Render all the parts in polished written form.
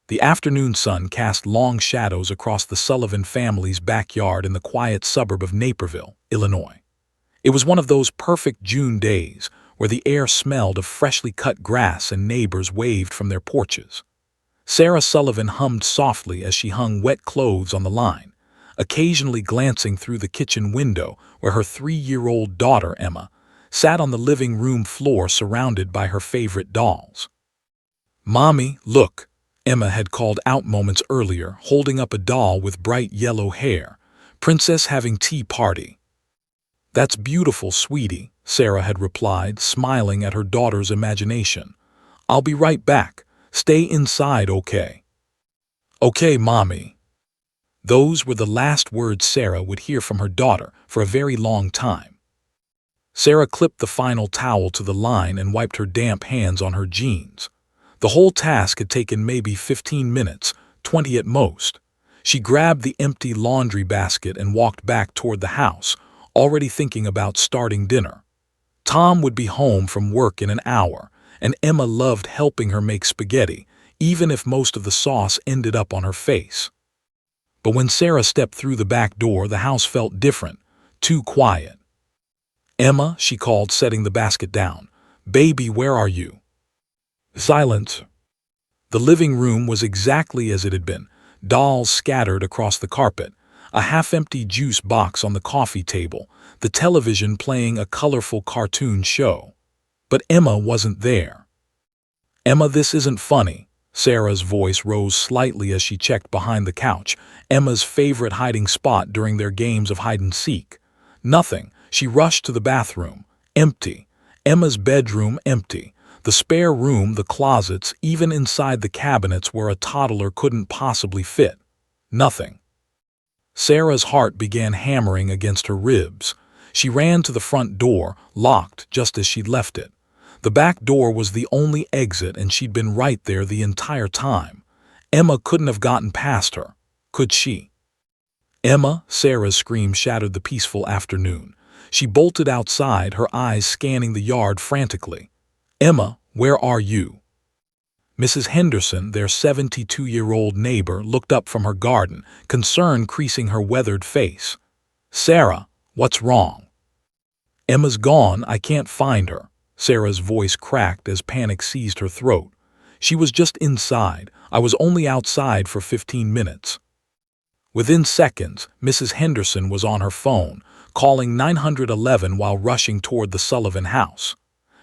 The afternoon sun cast long shadows across the Sullivan family's backyard in the quiet suburb of Naperville, Illinois. It was one of those perfect June days where the air smelled of freshly cut grass and neighbors waved from their porches. Sarah Sullivan hummed softly as she hung wet clothes on the line, occasionally glancing through the kitchen window where her 3-year-old daughter, Emma, sat on the living room floor surrounded by her favorite dolls. "Mommy, look," Emma had called out moments earlier, holding up a doll with bright yellow hair. "Princess having tea party." "That's beautiful, sweetie," Sarah had replied, smiling at her daughter's imagination. "I'll be right back. Stay inside, okay?" "Okay, Mommy." Those were the last words Sarah would hear from her daughter for a very long time. Sarah clipped the final towel to the line and wiped her damp hands on her jeans. The whole task had taken maybe 15 minutes, 20 at most. She grabbed the empty laundry basket and walked back toward the house, already thinking about starting dinner. Tom would be home from work in an hour, and Emma loved helping her make spaghetti, even if most of the sauce ended up on her face. But when Sarah stepped through the back door, the house felt different, too quiet. "Emma," she called, setting the basket down. "Baby, where are you?" Silence. The living room was exactly as it had been, dolls scattered across the carpet, a half-empty juice box on the coffee table, the television playing a colorful cartoon show. But Emma wasn't there. "Emma, this isn't funny." Sarah's voice rose slightly as she checked behind the couch, Emma's favorite hiding spot during their games of hide-and-seek. "Nothing." She rushed to the bathroom. Empty. Emma's bedroom empty. The spare room, the closets, even inside the cabinets where a toddler couldn't possibly fit. Nothing. Sarah's heart began hammering against her ribs. She ran to the front door, locked just as she'd left it. The back door was the only exit, and she'd been right there the entire time. Emma couldn't have gotten past her, could she? "Emma!" Sarah's scream shattered the peaceful afternoon. She bolted outside, her eyes scanning the yard frantically. "Emma, where are you?" Mrs. Henderson, their 72-year-old neighbor, looked up from her garden, concern creasing her weathered face. "Sarah, what's wrong?" "Emma's gone. I can't find her." Sarah's voice cracked as panic seized her throat. "She was just inside. I was only outside for 15 minutes. Within seconds, Mrs. Henderson was on her phone, calling 911 while rushing toward the Sullivan house.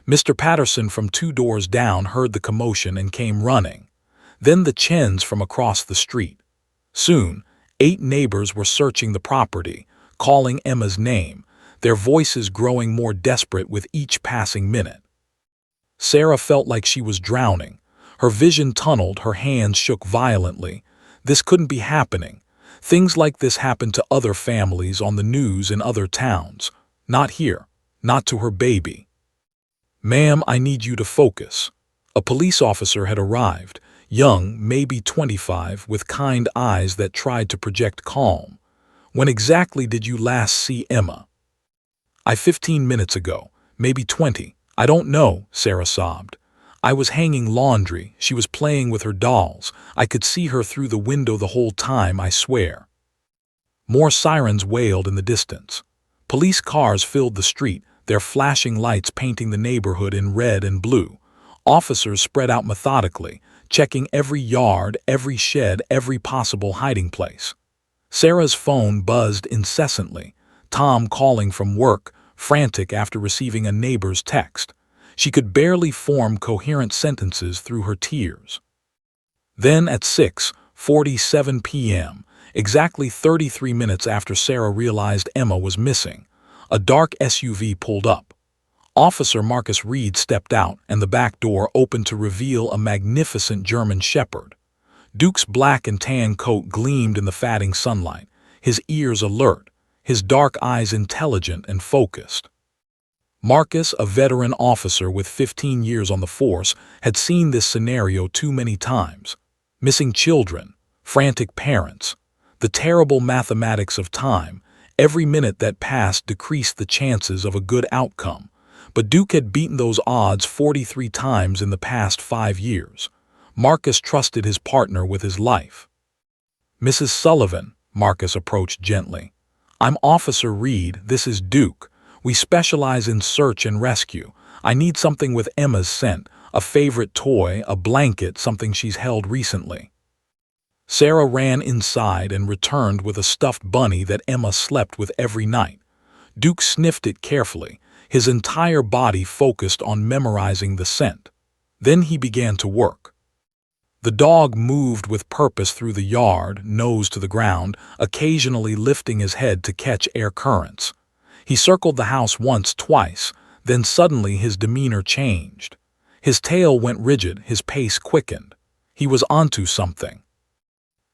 Mr. Patterson from 2 doors down heard the commotion and came running. Then the Chens from across the street. Soon, 8 neighbors were searching the property, calling Emma's name, their voices growing more desperate with each passing minute. Sarah felt like she was drowning. Her vision tunneled, her hands shook violently. This couldn't be happening. Things like this happened to other families on the news in other towns. Not here. Not to her baby. "Ma'am, I need you to focus." A police officer had arrived, young, maybe 25, with kind eyes that tried to project calm. "When exactly did you last see Emma?" 15 minutes ago, maybe 20. "I don't know," Sarah sobbed. "I was hanging laundry. She was playing with her dolls. I could see her through the window the whole time, I swear." More sirens wailed in the distance. Police cars filled the street, their flashing lights painting the neighborhood in red and blue. Officers spread out methodically, checking every yard, every shed, every possible hiding place. Sarah's phone buzzed incessantly, Tom calling from work, frantic after receiving a neighbor's text. She could barely form coherent sentences through her tears. Then at 6:47 p.m., exactly 33 minutes after Sarah realized Emma was missing, a dark SUV pulled up. Officer Marcus Reed stepped out, and the back door opened to reveal a magnificent German shepherd. Duke's black and tan coat gleamed in the fading sunlight, his ears alert, his dark eyes intelligent and focused. Marcus, a veteran officer with 15 years on the force, had seen this scenario too many times. Missing children, frantic parents, the terrible mathematics of time. Every minute that passed decreased the chances of a good outcome, but Duke had beaten those odds 43 times in the past 5 years. Marcus trusted his partner with his life. "Mrs. Sullivan," Marcus approached gently. "I'm Officer Reed, this is Duke. We specialize in search and rescue. I need something with Emma's scent, a favorite toy, a blanket, something she's held recently." Sarah ran inside and returned with a stuffed bunny that Emma slept with every night. Duke sniffed it carefully, his entire body focused on memorizing the scent. Then he began to work. The dog moved with purpose through the yard, nose to the ground, occasionally lifting his head to catch air currents. He circled the house once, twice, then suddenly his demeanor changed. His tail went rigid, his pace quickened. He was onto something.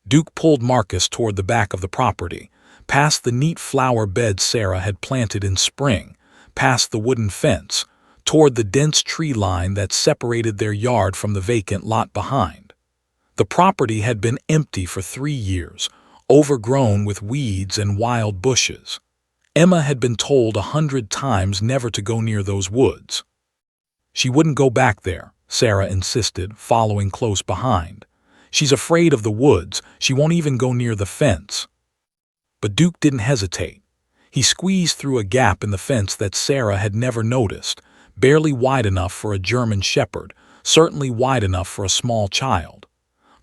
Duke pulled Marcus toward the back of the property, past the neat flower beds Sarah had planted in spring, past the wooden fence, toward the dense tree line that separated their yard from the vacant lot behind. The property had been empty for 3 years, overgrown with weeds and wild bushes. Emma had been told 100 times never to go near those woods. She wouldn't go back there, Sarah insisted, following close behind. She's afraid of the woods, she won't even go near the fence. But Duke didn't hesitate. He squeezed through a gap in the fence that Sarah had never noticed, barely wide enough for a German shepherd, certainly wide enough for a small child.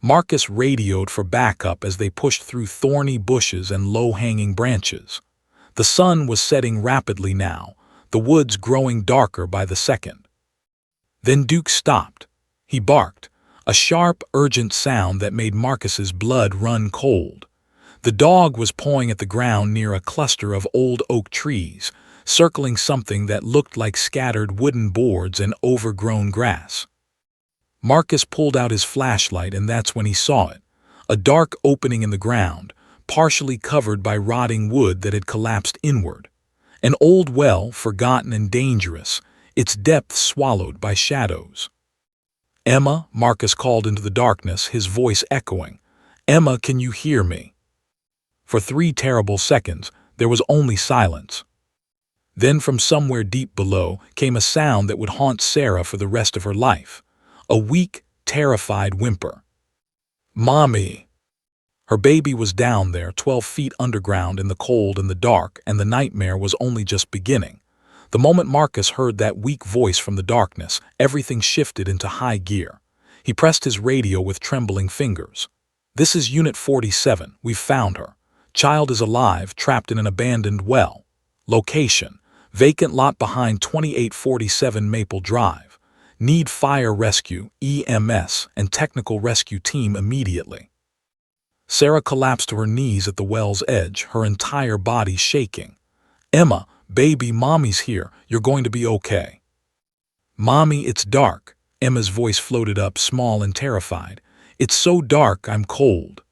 Marcus radioed for backup as they pushed through thorny bushes and low-hanging branches. The sun was setting rapidly now, the woods growing darker by the second. Then Duke stopped. He barked, a sharp, urgent sound that made Marcus's blood run cold. The dog was pawing at the ground near a cluster of old oak trees, circling something that looked like scattered wooden boards and overgrown grass. Marcus pulled out his flashlight, and that's when he saw it, a dark opening in the ground, partially covered by rotting wood that had collapsed inward. An old well, forgotten and dangerous, its depths swallowed by shadows. "Emma," Marcus called into the darkness, his voice echoing. "Emma, can you hear me?" For 3 terrible seconds, there was only silence. Then from somewhere deep below came a sound that would haunt Sarah for the rest of her life. A weak, terrified whimper. "Mommy!" Her baby was down there, 12 feet underground in the cold and the dark, and the nightmare was only just beginning. The moment Marcus heard that weak voice from the darkness, everything shifted into high gear. He pressed his radio with trembling fingers. "This is Unit 47. We've found her. Child is alive, trapped in an abandoned well. Location: vacant lot behind 2847 Maple Drive. Need fire rescue, EMS, and technical rescue team immediately." Sarah collapsed to her knees at the well's edge, her entire body shaking. "Emma, baby, Mommy's here. You're going to be okay." "Mommy, it's dark." Emma's voice floated up, small and terrified. "It's so dark, I'm cold."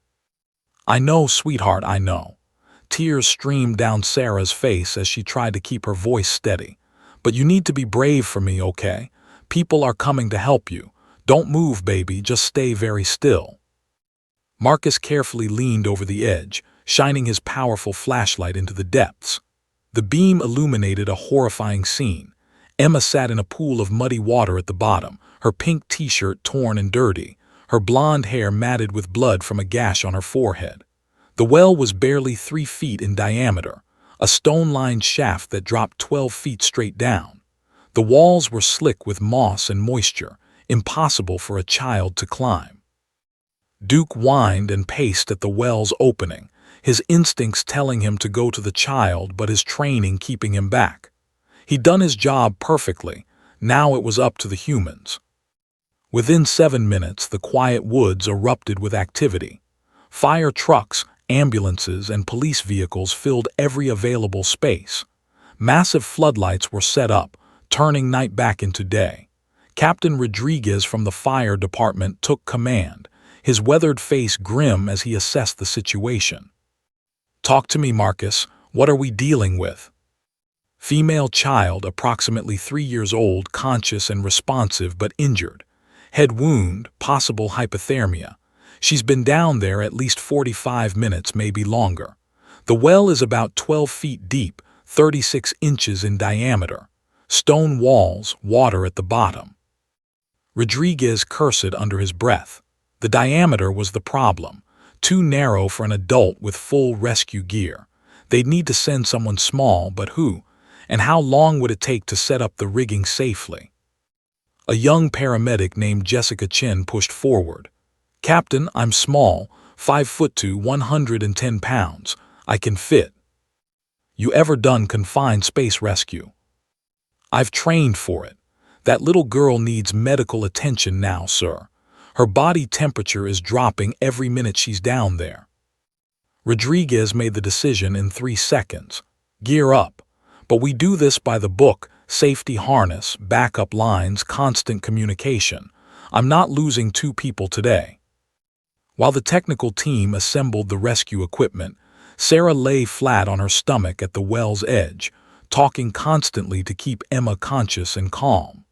"I know, sweetheart, I know." Tears streamed down Sarah's face as she tried to keep her voice steady. "But you need to be brave for me, okay? People are coming to help you. Don't move, baby, just stay very still." Marcus carefully leaned over the edge, shining his powerful flashlight into the depths. The beam illuminated a horrifying scene. Emma sat in a pool of muddy water at the bottom, her pink t-shirt torn and dirty, her blonde hair matted with blood from a gash on her forehead. The well was barely 3 feet in diameter, a stone-lined shaft that dropped 12 feet straight down. The walls were slick with moss and moisture, impossible for a child to climb. Duke whined and paced at the well's opening, his instincts telling him to go to the child but his training keeping him back. He'd done his job perfectly, now it was up to the humans. Within 7 minutes, the quiet woods erupted with activity. Fire trucks, ambulances, and police vehicles filled every available space. Massive floodlights were set up, turning night back into day. Captain Rodriguez from the fire department took command, his weathered face grim as he assessed the situation. "Talk to me, Marcus. What are we dealing with?" Female child, approximately 3 years old, conscious and responsive but injured. Head wound, possible hypothermia. She's been down there at least 45 minutes, maybe longer. The well is about 12 feet deep, 36 inches in diameter. Stone walls, water at the bottom. Rodriguez cursed under his breath. The diameter was the problem. Too narrow for an adult with full rescue gear. They'd need to send someone small, but who? And how long would it take to set up the rigging safely? A young paramedic named Jessica Chin pushed forward. "Captain, I'm small, 5'2", 110 pounds. I can fit." "You ever done confined space rescue?" "I've trained for it. That little girl needs medical attention now, sir. Her body temperature is dropping every minute she's down there." Rodriguez made the decision in 3 seconds. "Gear up. But we do this by the book, safety harness, backup lines, constant communication. I'm not losing 2 people today." While the technical team assembled the rescue equipment, Sarah lay flat on her stomach at the well's edge, talking constantly to keep Emma conscious and calm.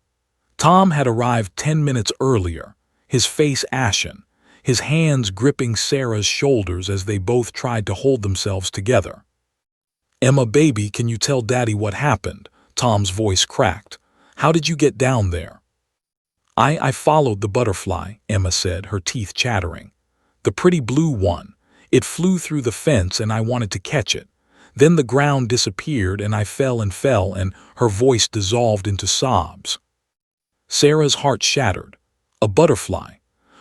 Tom had arrived 10 minutes earlier, his face ashen, his hands gripping Sarah's shoulders as they both tried to hold themselves together. "Emma, baby, can you tell Daddy what happened?" Tom's voice cracked. "How did you get down there?" I followed the butterfly," Emma said, her teeth chattering. "The pretty blue one. It flew through the fence and I wanted to catch it. Then the ground disappeared and I fell and her voice dissolved into sobs." Sarah's heart shattered. A butterfly.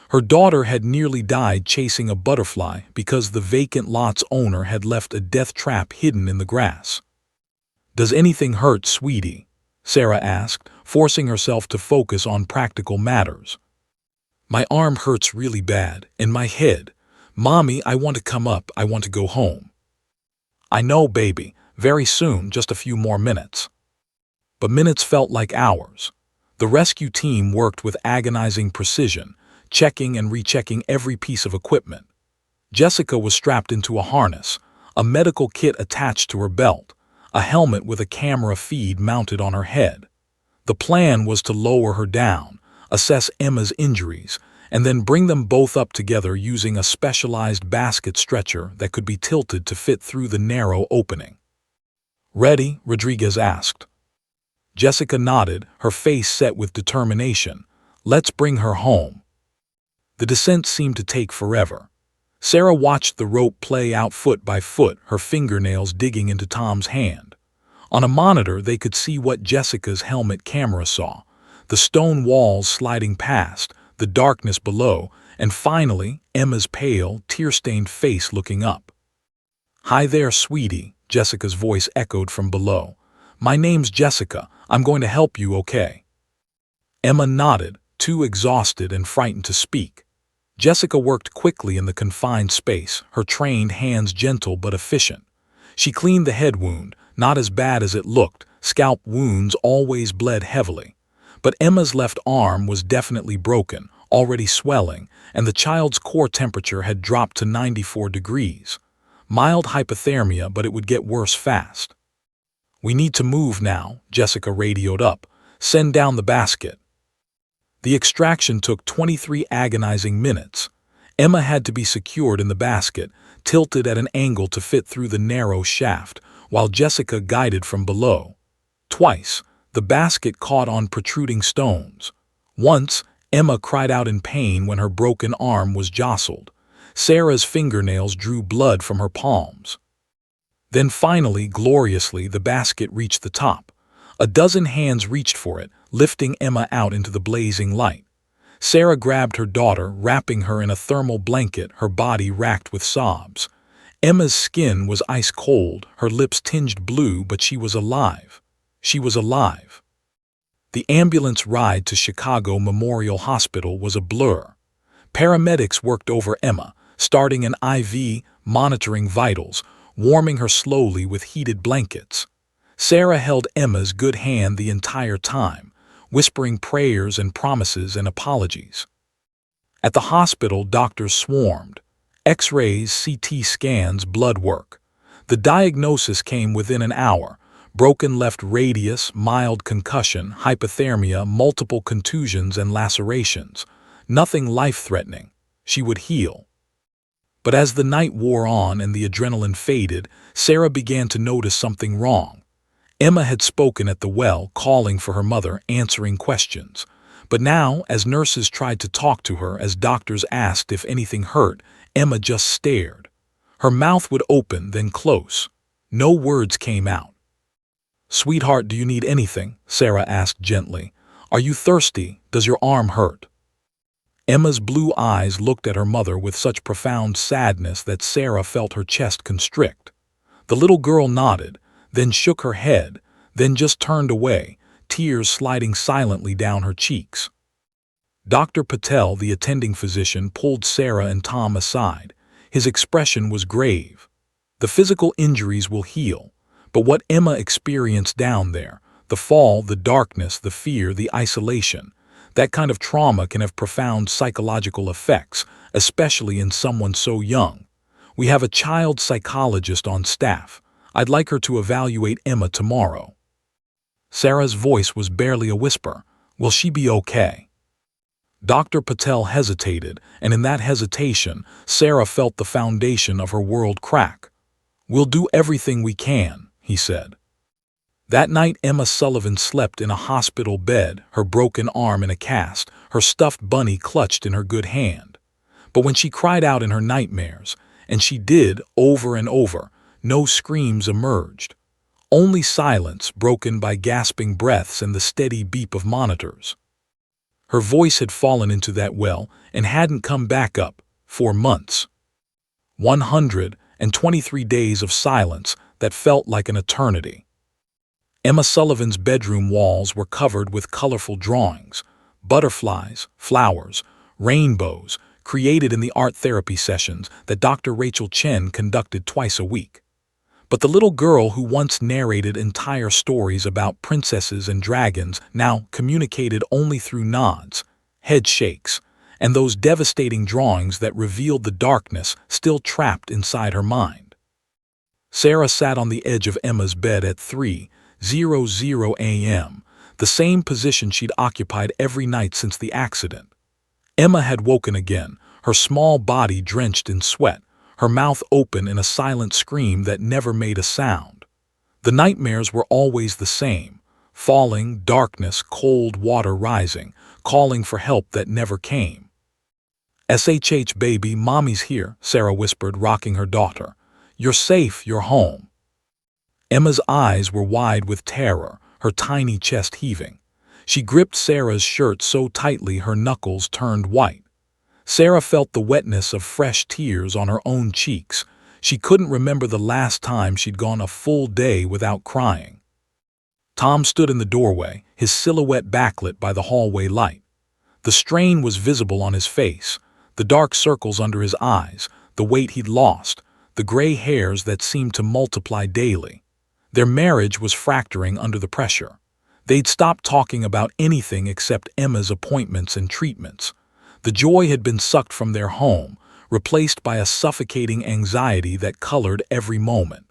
Her daughter had nearly died chasing a butterfly because the vacant lot's owner had left a death trap hidden in the grass. "Does anything hurt, sweetie?" Sarah asked, forcing herself to focus on practical matters. "My arm hurts really bad, and my head. Mommy, I want to come up, I want to go home." "I know, baby, very soon, just a few more minutes." But minutes felt like hours. The rescue team worked with agonizing precision, checking and rechecking every piece of equipment. Jessica was strapped into a harness, a medical kit attached to her belt, a helmet with a camera feed mounted on her head. The plan was to lower her down, assess Emma's injuries, and then bring them both up together using a specialized basket stretcher that could be tilted to fit through the narrow opening. "Ready?" Rodriguez asked. Jessica nodded, her face set with determination. "Let's bring her home." The descent seemed to take forever. Sarah watched the rope play out foot by foot, her fingernails digging into Tom's hand. On a monitor, they could see what Jessica's helmet camera saw: the stone walls sliding past, the darkness below, and finally, Emma's pale, tear-stained face looking up. "Hi there, sweetie," Jessica's voice echoed from below. "My name's Jessica. I'm going to help you, okay?" Emma nodded, too exhausted and frightened to speak. Jessica worked quickly in the confined space, her trained hands gentle but efficient. She cleaned the head wound, not as bad as it looked. Scalp wounds always bled heavily. But Emma's left arm was definitely broken, already swelling, and the child's core temperature had dropped to 94 degrees. Mild hypothermia, but it would get worse fast. "We need to move now," Jessica radioed up. "Send down the basket." The extraction took 23 agonizing minutes. Emma had to be secured in the basket, tilted at an angle to fit through the narrow shaft, while Jessica guided from below. Twice, the basket caught on protruding stones. Once, Emma cried out in pain when her broken arm was jostled. Sarah's fingernails drew blood from her palms. Then finally, gloriously, the basket reached the top. A dozen hands reached for it, lifting Emma out into the blazing light. Sarah grabbed her daughter, wrapping her in a thermal blanket, her body racked with sobs. Emma's skin was ice cold, her lips tinged blue, but she was alive. She was alive. The ambulance ride to Chicago Memorial Hospital was a blur. Paramedics worked over Emma, starting an IV, monitoring vitals, warming her slowly with heated blankets. Sarah held Emma's good hand the entire time, whispering prayers and promises and apologies. At the hospital, doctors swarmed. X-rays, CT scans, blood work. The diagnosis came within an hour: broken left radius, mild concussion, hypothermia, multiple contusions and lacerations. Nothing life-threatening. She would heal. But as the night wore on and the adrenaline faded, Sarah began to notice something wrong. Emma had spoken at the well, calling for her mother, answering questions. But now, as nurses tried to talk to her, as doctors asked if anything hurt, Emma just stared. Her mouth would open, then close. No words came out. "Sweetheart, do you need anything?" Sarah asked gently. "Are you thirsty? Does your arm hurt?" Emma's blue eyes looked at her mother with such profound sadness that Sarah felt her chest constrict. The little girl nodded, then shook her head, then just turned away, tears sliding silently down her cheeks. Dr. Patel, the attending physician, pulled Sarah and Tom aside. His expression was grave. "The physical injuries will heal, but what Emma experienced down there, the fall, the darkness, the fear, the isolation, that kind of trauma can have profound psychological effects, especially in someone so young. We have a child psychologist on staff. I'd like her to evaluate Emma tomorrow." Sarah's voice was barely a whisper. "Will she be okay?" Dr. Patel hesitated, and in that hesitation, Sarah felt the foundation of her world crack. "We'll do everything we can," he said. That night, Emma Sullivan slept in a hospital bed, her broken arm in a cast, her stuffed bunny clutched in her good hand. But when she cried out in her nightmares, and she did over and over, no screams emerged. Only silence broken by gasping breaths and the steady beep of monitors. Her voice had fallen into that well and hadn't come back up for months. 123 days of silence that felt like an eternity. Emma Sullivan's bedroom walls were covered with colorful drawings, butterflies, flowers, rainbows, created in the art therapy sessions that Dr. Rachel Chen conducted twice a week. But the little girl who once narrated entire stories about princesses and dragons now communicated only through nods, head shakes, and those devastating drawings that revealed the darkness still trapped inside her mind. Sarah sat on the edge of Emma's bed at 3:00 a.m., the same position she'd occupied every night since the accident. Emma had woken again, her small body drenched in sweat, her mouth open in a silent scream that never made a sound. The nightmares were always the same: falling, darkness, cold water rising, calling for help that never came. "SHH, baby, mommy's here," Sarah whispered, rocking her daughter. "You're safe, you're home." Emma's eyes were wide with terror, her tiny chest heaving. She gripped Sarah's shirt so tightly her knuckles turned white. Sarah felt the wetness of fresh tears on her own cheeks. She couldn't remember the last time she'd gone a full day without crying. Tom stood in the doorway, his silhouette backlit by the hallway light. The strain was visible on his face, the dark circles under his eyes, the weight he'd lost, the gray hairs that seemed to multiply daily. Their marriage was fracturing under the pressure. They'd stopped talking about anything except Emma's appointments and treatments. The joy had been sucked from their home, replaced by a suffocating anxiety that colored every moment.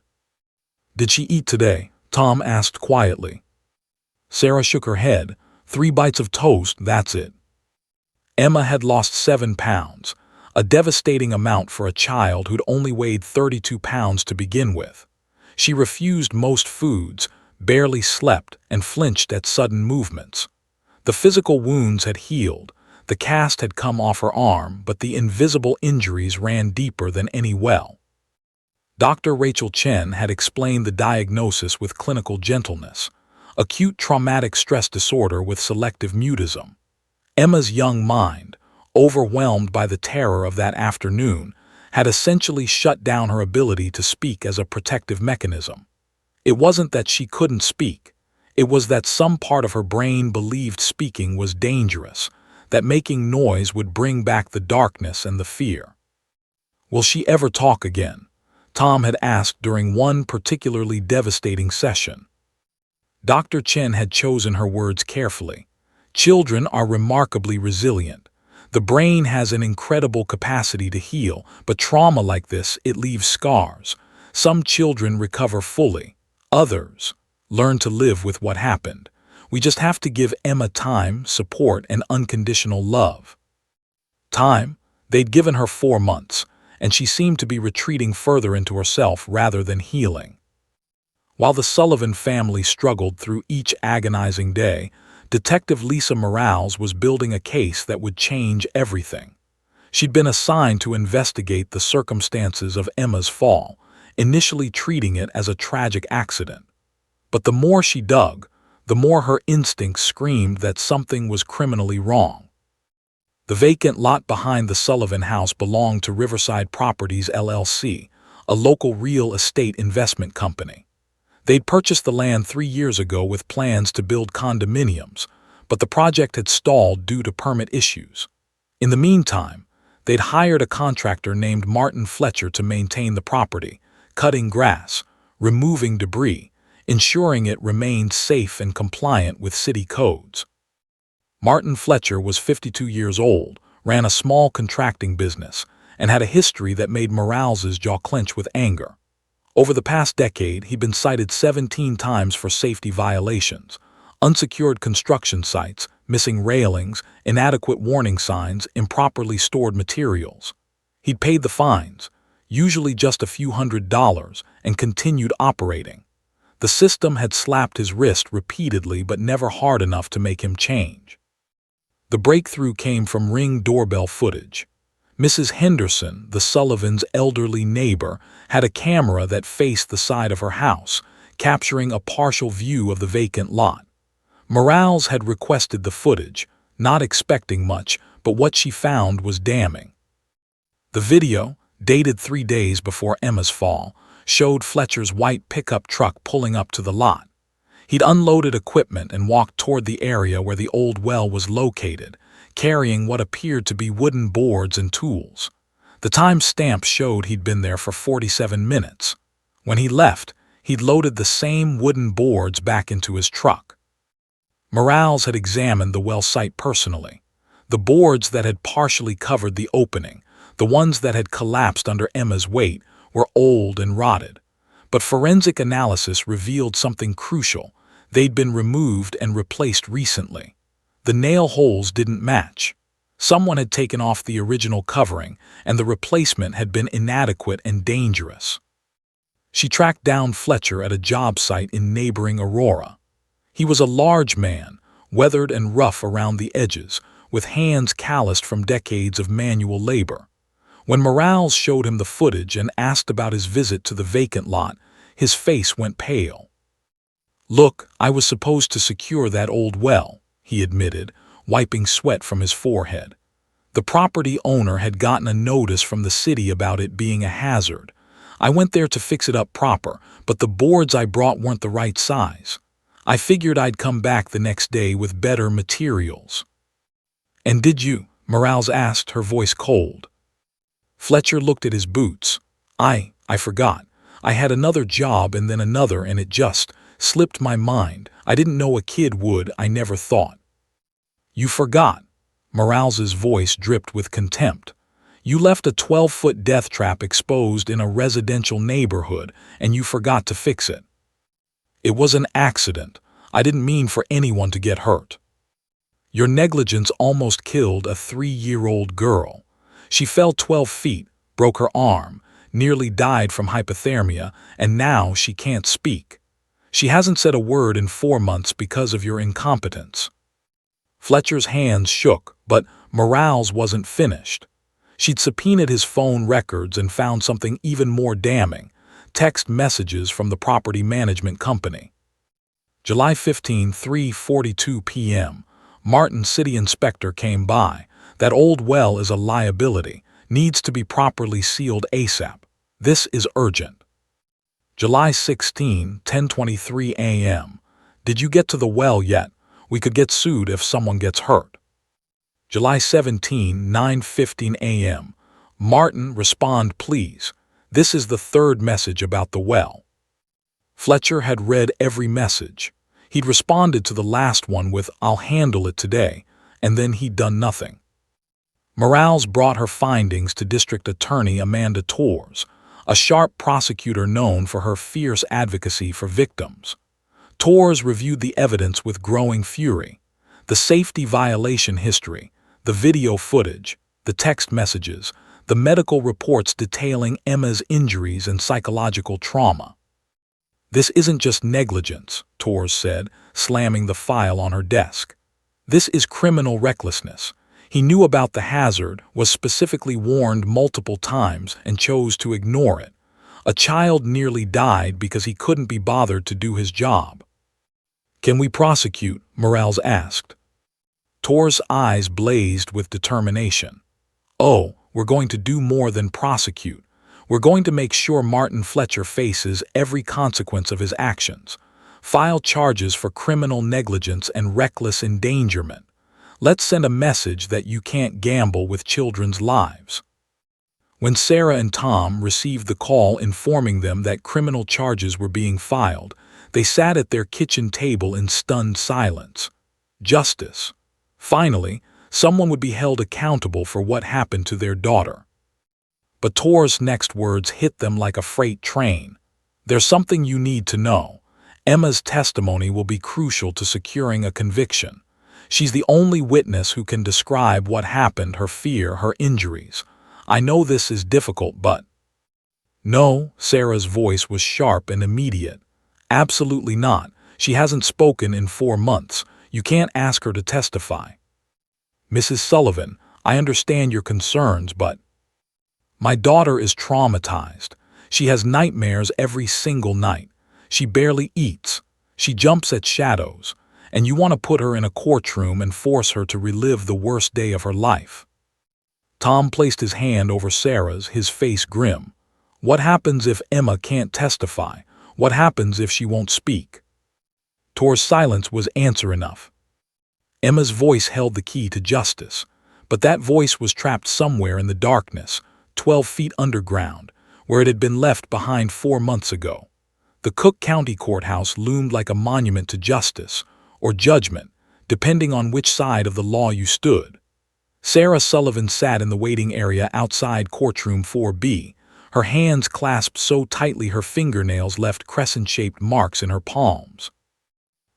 "Did she eat today?" Tom asked quietly. Sarah shook her head. 3 bites of toast, that's it." Emma had lost 7 pounds, a devastating amount for a child who'd only weighed 32 pounds to begin with. She refused most foods, barely slept, and flinched at sudden movements. The physical wounds had healed, the cast had come off her arm, but the invisible injuries ran deeper than any well. Dr. Rachel Chen had explained the diagnosis with clinical gentleness: acute traumatic stress disorder with selective mutism. Emma's young mind, overwhelmed by the terror of that afternoon, had essentially shut down her ability to speak as a protective mechanism. It wasn't that she couldn't speak. It was that some part of her brain believed speaking was dangerous, that making noise would bring back the darkness and the fear. "Will she ever talk again?" Tom had asked during one particularly devastating session. Dr. Chen had chosen her words carefully. "Children are remarkably resilient. The brain has an incredible capacity to heal, but trauma like this, it leaves scars. Some children recover fully. Others learn to live with what happened. We just have to give Emma time, support, and unconditional love." Time? They'd given her 4 months, and she seemed to be retreating further into herself rather than healing. While the Sullivan family struggled through each agonizing day, Detective Lisa Morales was building a case that would change everything. She'd been assigned to investigate the circumstances of Emma's fall, initially treating it as a tragic accident. But the more she dug, the more her instincts screamed that something was criminally wrong. The vacant lot behind the Sullivan house belonged to Riverside Properties LLC, a local real estate investment company. They'd purchased the land 3 years ago with plans to build condominiums, but the project had stalled due to permit issues. In the meantime, they'd hired a contractor named Martin Fletcher to maintain the property, cutting grass, removing debris, ensuring it remained safe and compliant with city codes. Martin Fletcher was 52 years old, ran a small contracting business, and had a history that made Morales's jaw clench with anger. Over the past decade, he'd been cited 17 times for safety violations, unsecured construction sites, missing railings, inadequate warning signs, improperly stored materials. He'd paid the fines, usually just a few $100s, and continued operating. The system had slapped his wrist repeatedly but never hard enough to make him change. The breakthrough came from Ring doorbell footage. Mrs. Henderson, the Sullivans' elderly neighbor, had a camera that faced the side of her house, capturing a partial view of the vacant lot. Morales had requested the footage, not expecting much, but what she found was damning. The video, dated 3 days before Emma's fall, showed Fletcher's white pickup truck pulling up to the lot. He'd unloaded equipment and walked toward the area where the old well was located, carrying what appeared to be wooden boards and tools. The time stamp showed he'd been there for 47 minutes. When he left, he'd loaded the same wooden boards back into his truck. Morales had examined the well site personally. The boards that had partially covered the opening, the ones that had collapsed under Emma's weight, were old and rotted. But forensic analysis revealed something crucial. They'd been removed and replaced recently. The nail holes didn't match. Someone had taken off the original covering, and the replacement had been inadequate and dangerous. She tracked down Fletcher at a job site in neighboring Aurora. He was a large man, weathered and rough around the edges, with hands calloused from decades of manual labor. When Morales showed him the footage and asked about his visit to the vacant lot, his face went pale. "Look, I was supposed to secure that old well," he admitted, wiping sweat from his forehead. The property owner had gotten a notice from the city about it being a hazard. I went there to fix it up proper, but the boards I brought weren't the right size. I figured I'd come back the next day with better materials. "And did you?" Morales asked, her voice cold. Fletcher looked at his boots. I forgot. I had another job and then another, and it just slipped my mind. I didn't know a kid would. I never thought." "You forgot." Morales's voice dripped with contempt. "You left a 12-foot death trap exposed in a residential neighborhood, and you forgot to fix it." "It was an accident. I didn't mean for anyone to get hurt." "Your negligence almost killed a 3-year-old girl. She fell 12 feet, broke her arm, nearly died from hypothermia, and now she can't speak. She hasn't said a word in 4 months because of your incompetence." Fletcher's hands shook, but Morales wasn't finished. She'd subpoenaed his phone records and found something even more damning: text messages from the property management company. July 15, 3:42 p.m. Martin City Inspector came by. "That old well is a liability, needs to be properly sealed ASAP. This is urgent." July 16, 10:23 a.m. "Did you get to the well yet? We could get sued if someone gets hurt." July 17, 9:15 a.m. "Martin, respond please. This is the 3rd message about the well." Fletcher had read every message. He'd responded to the last one with "I'll handle it today," and then he'd done nothing. Morales brought her findings to District Attorney Amanda Torres, a sharp prosecutor known for her fierce advocacy for victims. Torres reviewed the evidence with growing fury: the safety violation history, the video footage, the text messages, the medical reports detailing Emma's injuries and psychological trauma. "This isn't just negligence," Torres said, slamming the file on her desk. This is criminal recklessness. He knew about the hazard, was specifically warned multiple times, and chose to ignore it. A child nearly died because he couldn't be bothered to do his job. "Can we prosecute?" Morales asked. Tor's eyes blazed with determination. "Oh, we're going to do more than prosecute. We're going to make sure Martin Fletcher faces every consequence of his actions. File charges for criminal negligence and reckless endangerment. Let's send a message that you can't gamble with children's lives." When Sarah and Tom received the call informing them that criminal charges were being filed, they sat at their kitchen table in stunned silence. Justice. Finally, someone would be held accountable for what happened to their daughter. But Tor's next words hit them like a freight train. "There's something you need to know. Emma's testimony will be crucial to securing a conviction. She's the only witness who can describe what happened, her fear, her injuries. I know this is difficult, but—" "No," Sarah's voice was sharp and immediate. "Absolutely not. She hasn't spoken in 4 months. You can't ask her to testify." "Mrs. Sullivan, I understand your concerns, but—" "My daughter is traumatized. She has nightmares every single night. She barely eats. She jumps at shadows. And you want to put her in a courtroom and force her to relive the worst day of her life." Tom placed his hand over Sarah's, his face grim. "What happens if Emma can't testify? What happens if she won't speak?" Tor's silence was answer enough. Emma's voice held the key to justice, but that voice was trapped somewhere in the darkness, 12 feet underground, where it had been left behind 4 months ago. The Cook County Courthouse loomed like a monument to justice, or judgment, depending on which side of the law you stood. Sarah Sullivan sat in the waiting area outside Courtroom 4B, her hands clasped so tightly her fingernails left crescent-shaped marks in her palms.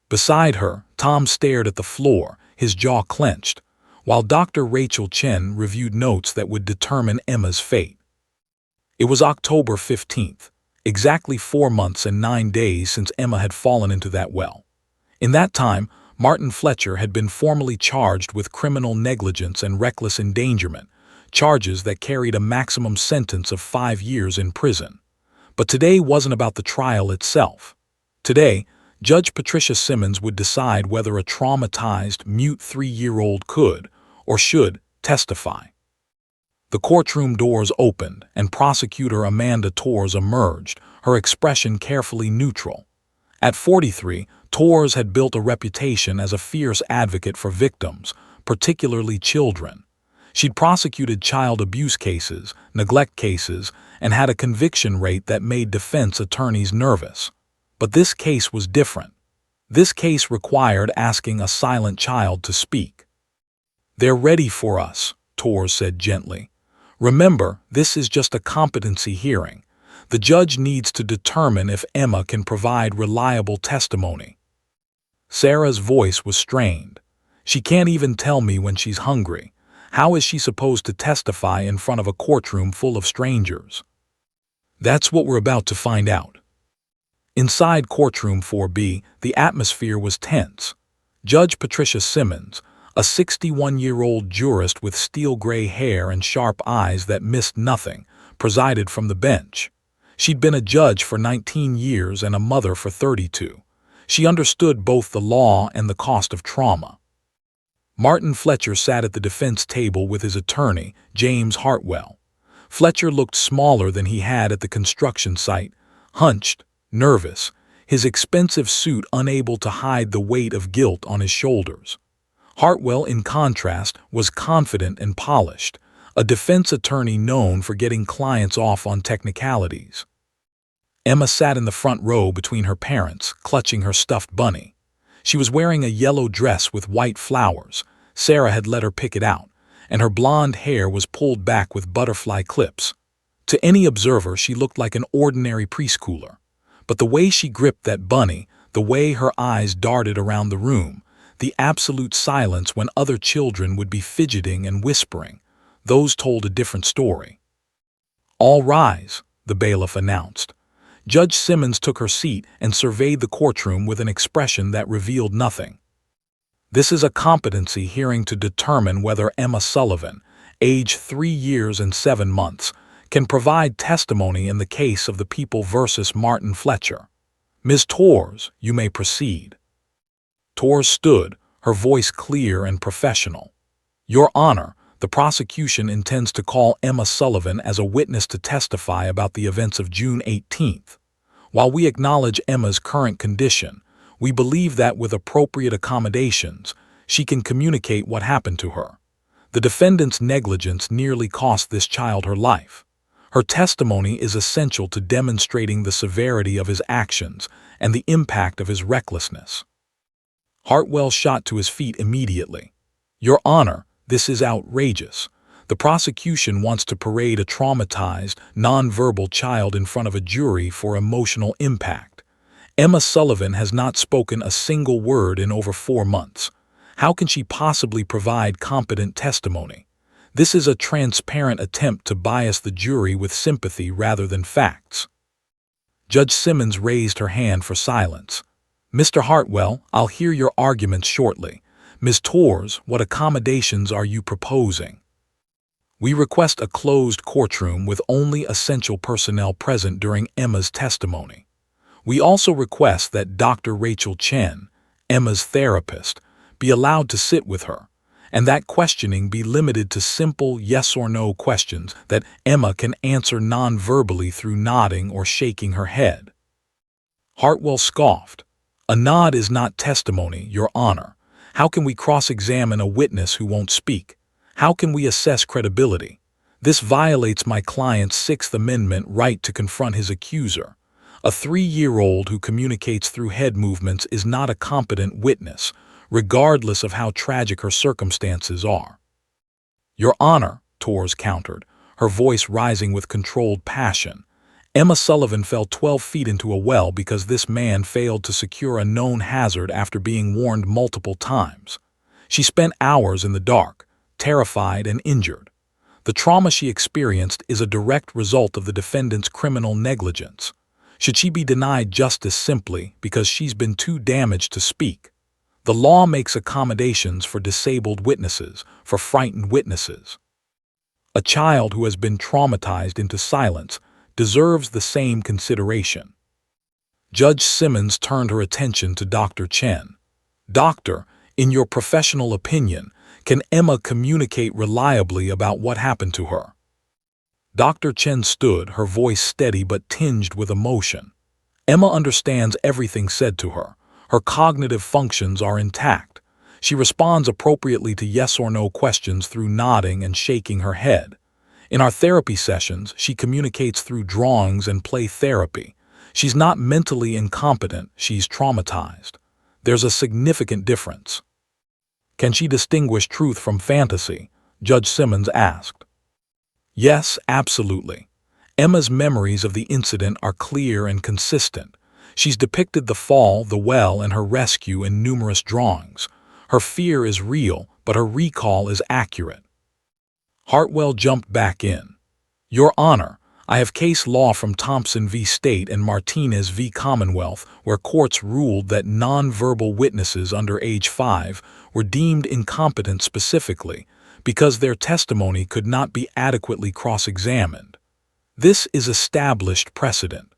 Beside her, Tom stared at the floor, his jaw clenched, while Dr. Rachel Chen reviewed notes that would determine Emma's fate. It was October 15th, exactly 4 months and 9 days since Emma had fallen into that well. In that time, Martin Fletcher had been formally charged with criminal negligence and reckless endangerment, charges that carried a maximum sentence of 5 years in prison. But today wasn't about the trial itself. Today, Judge Patricia Simmons would decide whether a traumatized, mute 3-year-old could, or should, testify. The courtroom doors opened, and Prosecutor Amanda Torres emerged, her expression carefully neutral. At 43, Torres had built a reputation as a fierce advocate for victims, particularly children. She'd prosecuted child abuse cases, neglect cases, and had a conviction rate that made defense attorneys nervous. But this case was different. This case required asking a silent child to speak. "They're ready for us," Torres said gently. "Remember, this is just a competency hearing. The judge needs to determine if Emma can provide reliable testimony." Sarah's voice was strained. "She can't even tell me when she's hungry. How is she supposed to testify in front of a courtroom full of strangers?" "That's what we're about to find out." Inside Courtroom 4B, the atmosphere was tense. Judge Patricia Simmons, a 61-year-old jurist with steel-gray hair and sharp eyes that missed nothing, presided from the bench. She'd been a judge for 19 years and a mother for 32. She understood both the law and the cost of trauma. Martin Fletcher sat at the defense table with his attorney, James Hartwell. Fletcher looked smaller than he had at the construction site, hunched, nervous, his expensive suit unable to hide the weight of guilt on his shoulders. Hartwell, in contrast, was confident and polished, a defense attorney known for getting clients off on technicalities. Emma sat in the front row between her parents, clutching her stuffed bunny. She was wearing a yellow dress with white flowers. Sarah had let her pick it out, and her blonde hair was pulled back with butterfly clips. To any observer, she looked like an ordinary preschooler. But the way she gripped that bunny, the way her eyes darted around the room, the absolute silence when other children would be fidgeting and whispering, those told a different story. "All rise," the bailiff announced. Judge Simmons took her seat and surveyed the courtroom with an expression that revealed nothing. This is a competency hearing to determine whether Emma Sullivan, age 3 years and 7 months, can provide testimony in the case of the People versus Martin Fletcher. Ms. Torres, you may proceed. Torres stood, her voice clear and professional. Your Honor, the prosecution intends to call Emma Sullivan as a witness to testify about the events of June 18th. While we acknowledge Emma's current condition, we believe that with appropriate accommodations, she can communicate what happened to her. The defendant's negligence nearly cost this child her life. Her testimony is essential to demonstrating the severity of his actions and the impact of his recklessness. Hartwell shot to his feet immediately. Your Honor, this is outrageous. The prosecution wants to parade a traumatized, nonverbal child in front of a jury for emotional impact. Emma Sullivan has not spoken a single word in over 4 months. How can she possibly provide competent testimony? This is a transparent attempt to bias the jury with sympathy rather than facts. Judge Simmons raised her hand for silence. Mr. Hartwell, I'll hear your arguments shortly. Ms. Torres, what accommodations are you proposing? We request a closed courtroom with only essential personnel present during Emma's testimony. We also request that Dr. Rachel Chen, Emma's therapist, be allowed to sit with her, and that questioning be limited to simple yes or no questions that Emma can answer non-verbally through nodding or shaking her head. Hartwell scoffed. A nod is not testimony, Your Honor. How can we cross-examine a witness who won't speak? How can we assess credibility? This violates my client's Sixth Amendment right to confront his accuser. A 3-year-old who communicates through head movements is not a competent witness, regardless of how tragic her circumstances are. Your Honor, Torres countered, her voice rising with controlled passion. Emma Sullivan fell 12 feet into a well because this man failed to secure a known hazard after being warned multiple times. She spent hours in the dark, terrified and injured. The trauma she experienced is a direct result of the defendant's criminal negligence. Should she be denied justice simply because she's been too damaged to speak? The law makes accommodations for disabled witnesses, for frightened witnesses. A child who has been traumatized into silence deserves the same consideration. Judge Simmons turned her attention to Dr. Chen. Doctor, in your professional opinion, can Emma communicate reliably about what happened to her? Dr. Chen stood, her voice steady but tinged with emotion. Emma understands everything said to her. Her cognitive functions are intact. She responds appropriately to yes or no questions through nodding and shaking her head. In our therapy sessions, she communicates through drawings and play therapy. She's not mentally incompetent, she's traumatized. There's a significant difference. Can she distinguish truth from fantasy? Judge Simmons asked. Yes, absolutely. Emma's memories of the incident are clear and consistent. She's depicted the fall, the well, and her rescue in numerous drawings. Her fear is real, but her recall is accurate. Hartwell jumped back in. Your Honor, I have case law from Thompson v. State and Martinez v. Commonwealth where courts ruled that nonverbal witnesses under age 5 were deemed incompetent specifically because their testimony could not be adequately cross-examined. This is established precedent.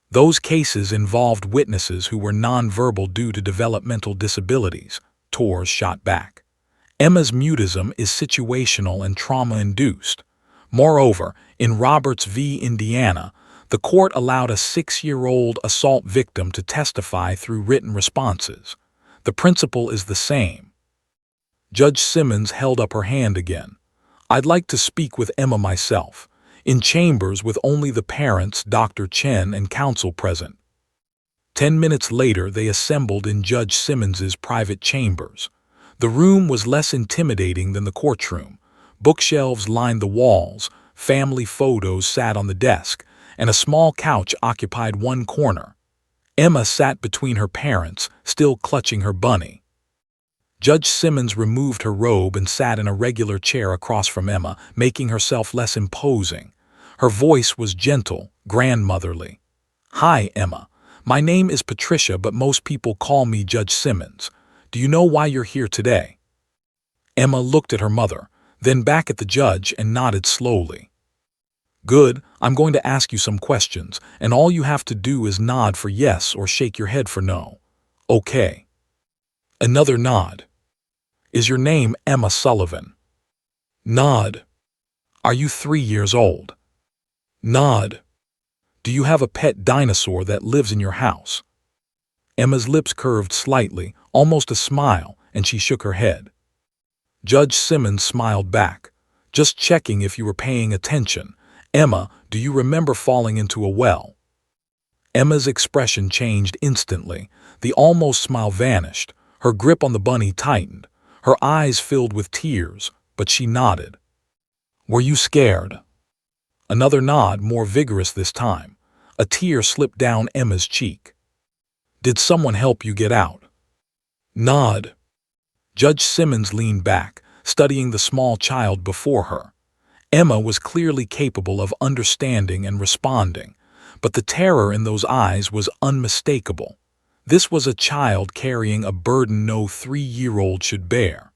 Those cases involved witnesses who were nonverbal due to developmental disabilities. Torres shot back. Emma's mutism is situational and trauma-induced. Moreover, in Roberts v. Indiana, the court allowed a 6-year-old assault victim to testify through written responses. The principle is the same. Judge Simmons held up her hand again. I'd like to speak with Emma myself, in chambers with only the parents, Dr. Chen, and counsel present. 10 minutes later, they assembled in Judge Simmons's private chambers. The room was less intimidating than the courtroom. Bookshelves lined the walls, family photos sat on the desk, and a small couch occupied one corner. Emma sat between her parents, still clutching her bunny. Judge Simmons removed her robe and sat in a regular chair across from Emma, making herself less imposing. Her voice was gentle, grandmotherly. Hi, Emma. My name is Patricia, but most people call me Judge Simmons. Do you know why you're here today?" Emma looked at her mother, then back at the judge and nodded slowly. "Good, I'm going to ask you some questions, and all you have to do is nod for yes or shake your head for no. Okay." Another nod. "Is your name Emma Sullivan?" Nod. "Are you 3 years old?" Nod. "Do you have a pet dinosaur that lives in your house?" Emma's lips curved slightly, almost a smile, and she shook her head. Judge Simmons smiled back. "Just checking if you were paying attention. Emma, do you remember falling into a well?" Emma's expression changed instantly. The almost smile vanished. Her grip on the bunny tightened. Her eyes filled with tears, but she nodded. "Were you scared?" Another nod, more vigorous this time. A tear slipped down Emma's cheek. "Did someone help you get out?" Nod. Judge Simmons leaned back, studying the small child before her. Emma was clearly capable of understanding and responding, but the terror in those eyes was unmistakable. This was a child carrying a burden no 3-year-old should bear.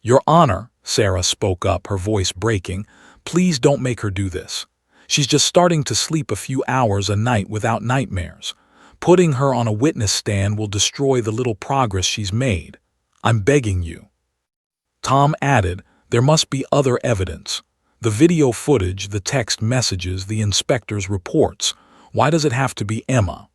"Your Honor," Sarah spoke up, her voice breaking, "please don't make her do this. She's just starting to sleep a few hours a night without nightmares. Putting her on a witness stand will destroy the little progress she's made. I'm begging you." Tom added, "There must be other evidence. The video footage, the text messages, the inspector's reports. Why does it have to be Emma?"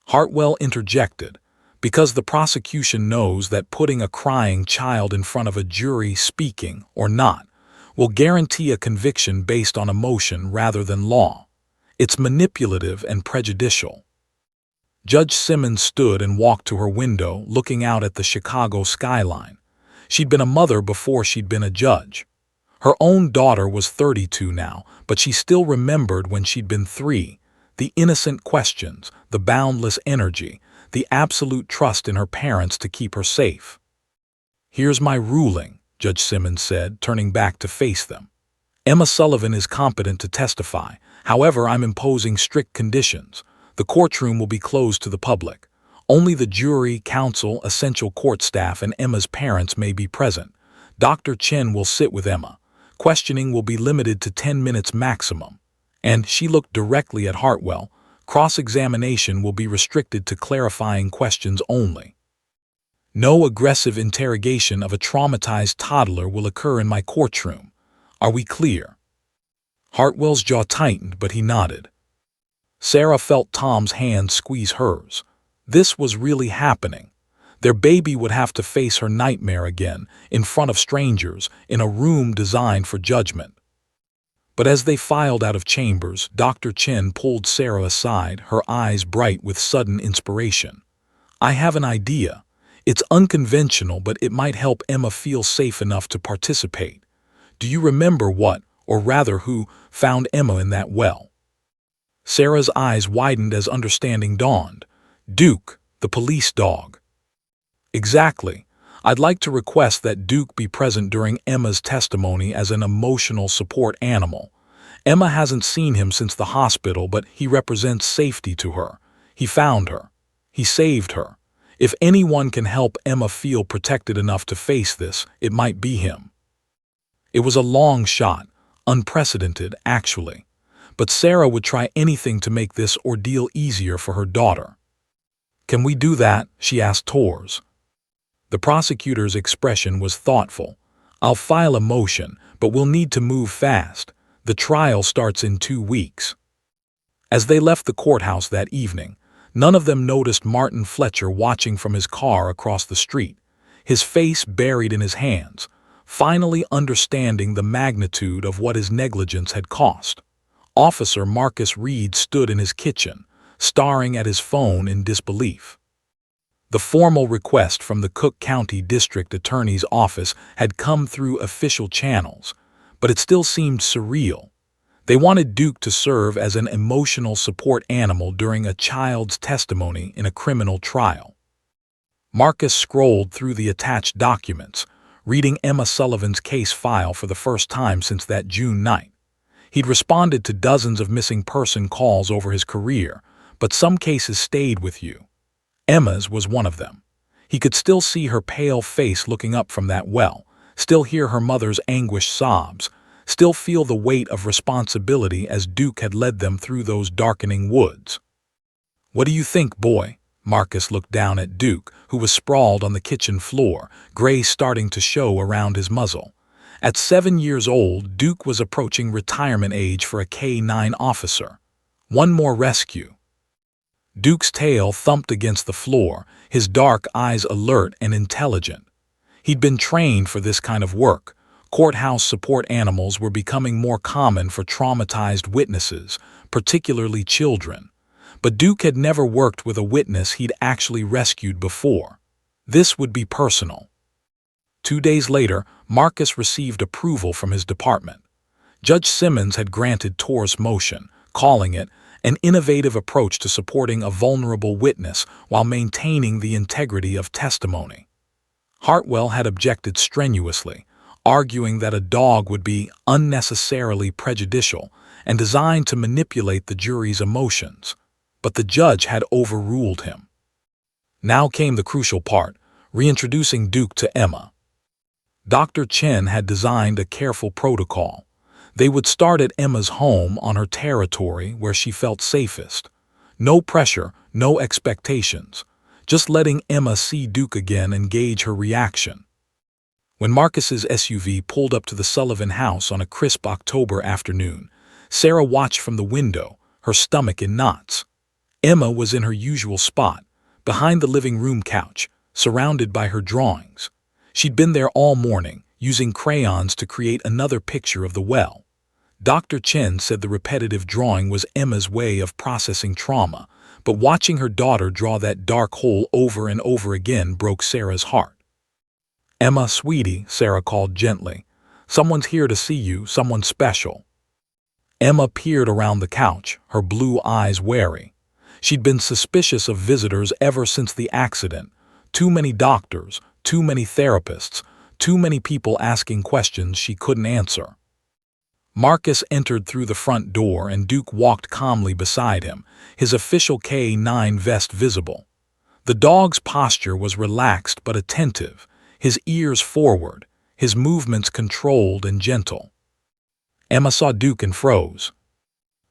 Hartwell interjected, "Because the prosecution knows that putting a crying child in front of a jury, speaking or not, will guarantee a conviction based on emotion rather than law. It's manipulative and prejudicial." Judge Simmons stood and walked to her window, looking out at the Chicago skyline. She'd been a mother before she'd been a judge. Her own daughter was 32 now, but she still remembered when she'd been 3, the innocent questions, the boundless energy, the absolute trust in her parents to keep her safe. "Here's my ruling," Judge Simmons said, turning back to face them. "Emma Sullivan is competent to testify. However, I'm imposing strict conditions. The courtroom will be closed to the public. Only the jury, counsel, essential court staff, and Emma's parents may be present. Dr. Chen will sit with Emma. Questioning will be limited to 10 minutes maximum." And she looked directly at Hartwell. "Cross-examination will be restricted to clarifying questions only. No aggressive interrogation of a traumatized toddler will occur in my courtroom. Are we clear?" Hartwell's jaw tightened, but he nodded. Sarah felt Tom's hand squeeze hers. This was really happening. Their baby would have to face her nightmare again, in front of strangers, in a room designed for judgment. But as they filed out of chambers, Dr. Chen pulled Sarah aside, her eyes bright with sudden inspiration. "I have an idea. It's unconventional, but it might help Emma feel safe enough to participate. Do you remember what, or rather who, found Emma in that well?" Sarah's eyes widened as understanding dawned. "Duke, the police dog." "Exactly. I'd like to request that Duke be present during Emma's testimony as an emotional support animal. Emma hasn't seen him since the hospital, but he represents safety to her. He found her. He saved her. If anyone can help Emma feel protected enough to face this, it might be him." It was a long shot, unprecedented, actually. But Sarah would try anything to make this ordeal easier for her daughter. "Can we do that?" she asked Torres. The prosecutor's expression was thoughtful. "I'll file a motion, but we'll need to move fast. The trial starts in 2 weeks." As they left the courthouse that evening, none of them noticed Martin Fletcher watching from his car across the street, his face buried in his hands, finally understanding the magnitude of what his negligence had cost. Officer Marcus Reed stood in his kitchen, staring at his phone in disbelief. The formal request from the Cook County District Attorney's Office had come through official channels, but it still seemed surreal. They wanted Duke to serve as an emotional support animal during a child's testimony in a criminal trial. Marcus scrolled through the attached documents, reading Emma Sullivan's case file for the first time since that June night. He'd responded to dozens of missing person calls over his career, but some cases stayed with you. Emma's was one of them. He could still see her pale face looking up from that well, still hear her mother's anguished sobs, still feel the weight of responsibility as Duke had led them through those darkening woods. "What do you think, boy?" Marcus looked down at Duke, who was sprawled on the kitchen floor, gray starting to show around his muzzle. At 7 years old, Duke was approaching retirement age for a K-9 officer. One more rescue. Duke's tail thumped against the floor, his dark eyes alert and intelligent. He'd been trained for this kind of work. Courthouse support animals were becoming more common for traumatized witnesses, particularly children. But Duke had never worked with a witness he'd actually rescued before. This would be personal. 2 days later, Marcus received approval from his department. Judge Simmons had granted Tor's motion, calling it an innovative approach to supporting a vulnerable witness while maintaining the integrity of testimony. Hartwell had objected strenuously, arguing that a dog would be unnecessarily prejudicial and designed to manipulate the jury's emotions. But the judge had overruled him. Now came the crucial part, reintroducing Duke to Emma. Dr. Chen had designed a careful protocol. They would start at Emma's home on her territory where she felt safest. No pressure, no expectations, just letting Emma see Duke again and gauge her reaction. When Marcus's SUV pulled up to the Sullivan house on a crisp October afternoon, Sarah watched from the window, her stomach in knots. Emma was in her usual spot, behind the living room couch, surrounded by her drawings. She'd been there all morning, using crayons to create another picture of the well. Dr. Chen said the repetitive drawing was Emma's way of processing trauma, but watching her daughter draw that dark hole over and over again broke Sarah's heart. "Emma, sweetie," Sarah called gently. "Someone's here to see you, someone special." Emma peered around the couch, her blue eyes wary. She'd been suspicious of visitors ever since the accident. Too many doctors, too many therapists, too many people asking questions she couldn't answer. Marcus entered through the front door and Duke walked calmly beside him, his official K-9 vest visible. The dog's posture was relaxed but attentive, his ears forward, his movements controlled and gentle. Emma saw Duke and froze.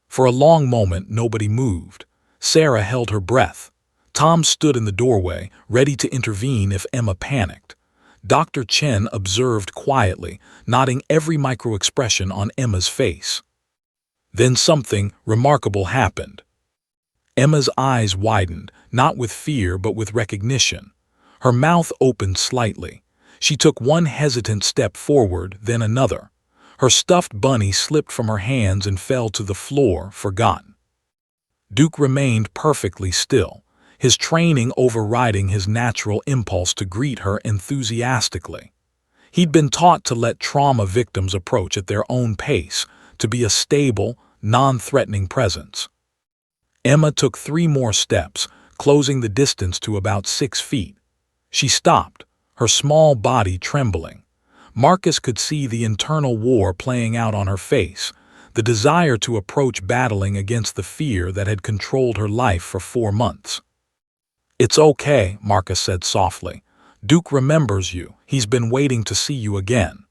For a long moment, nobody moved. Sarah held her breath. Tom stood in the doorway, ready to intervene if Emma panicked. Dr. Chen observed quietly, noting every micro-expression on Emma's face. Then something remarkable happened. Emma's eyes widened, not with fear but with recognition. Her mouth opened slightly. She took one hesitant step forward, then another. Her stuffed bunny slipped from her hands and fell to the floor, forgotten. Duke remained perfectly still, his training overriding his natural impulse to greet her enthusiastically. He'd been taught to let trauma victims approach at their own pace, to be a stable, non-threatening presence. Emma took 3 more steps, closing the distance to about 6 feet. She stopped, her small body trembling. Marcus could see the internal war playing out on her face, the desire to approach battling against the fear that had controlled her life for 4 months. "It's okay," Marcus said softly. "Duke remembers you. He's been waiting to see you again."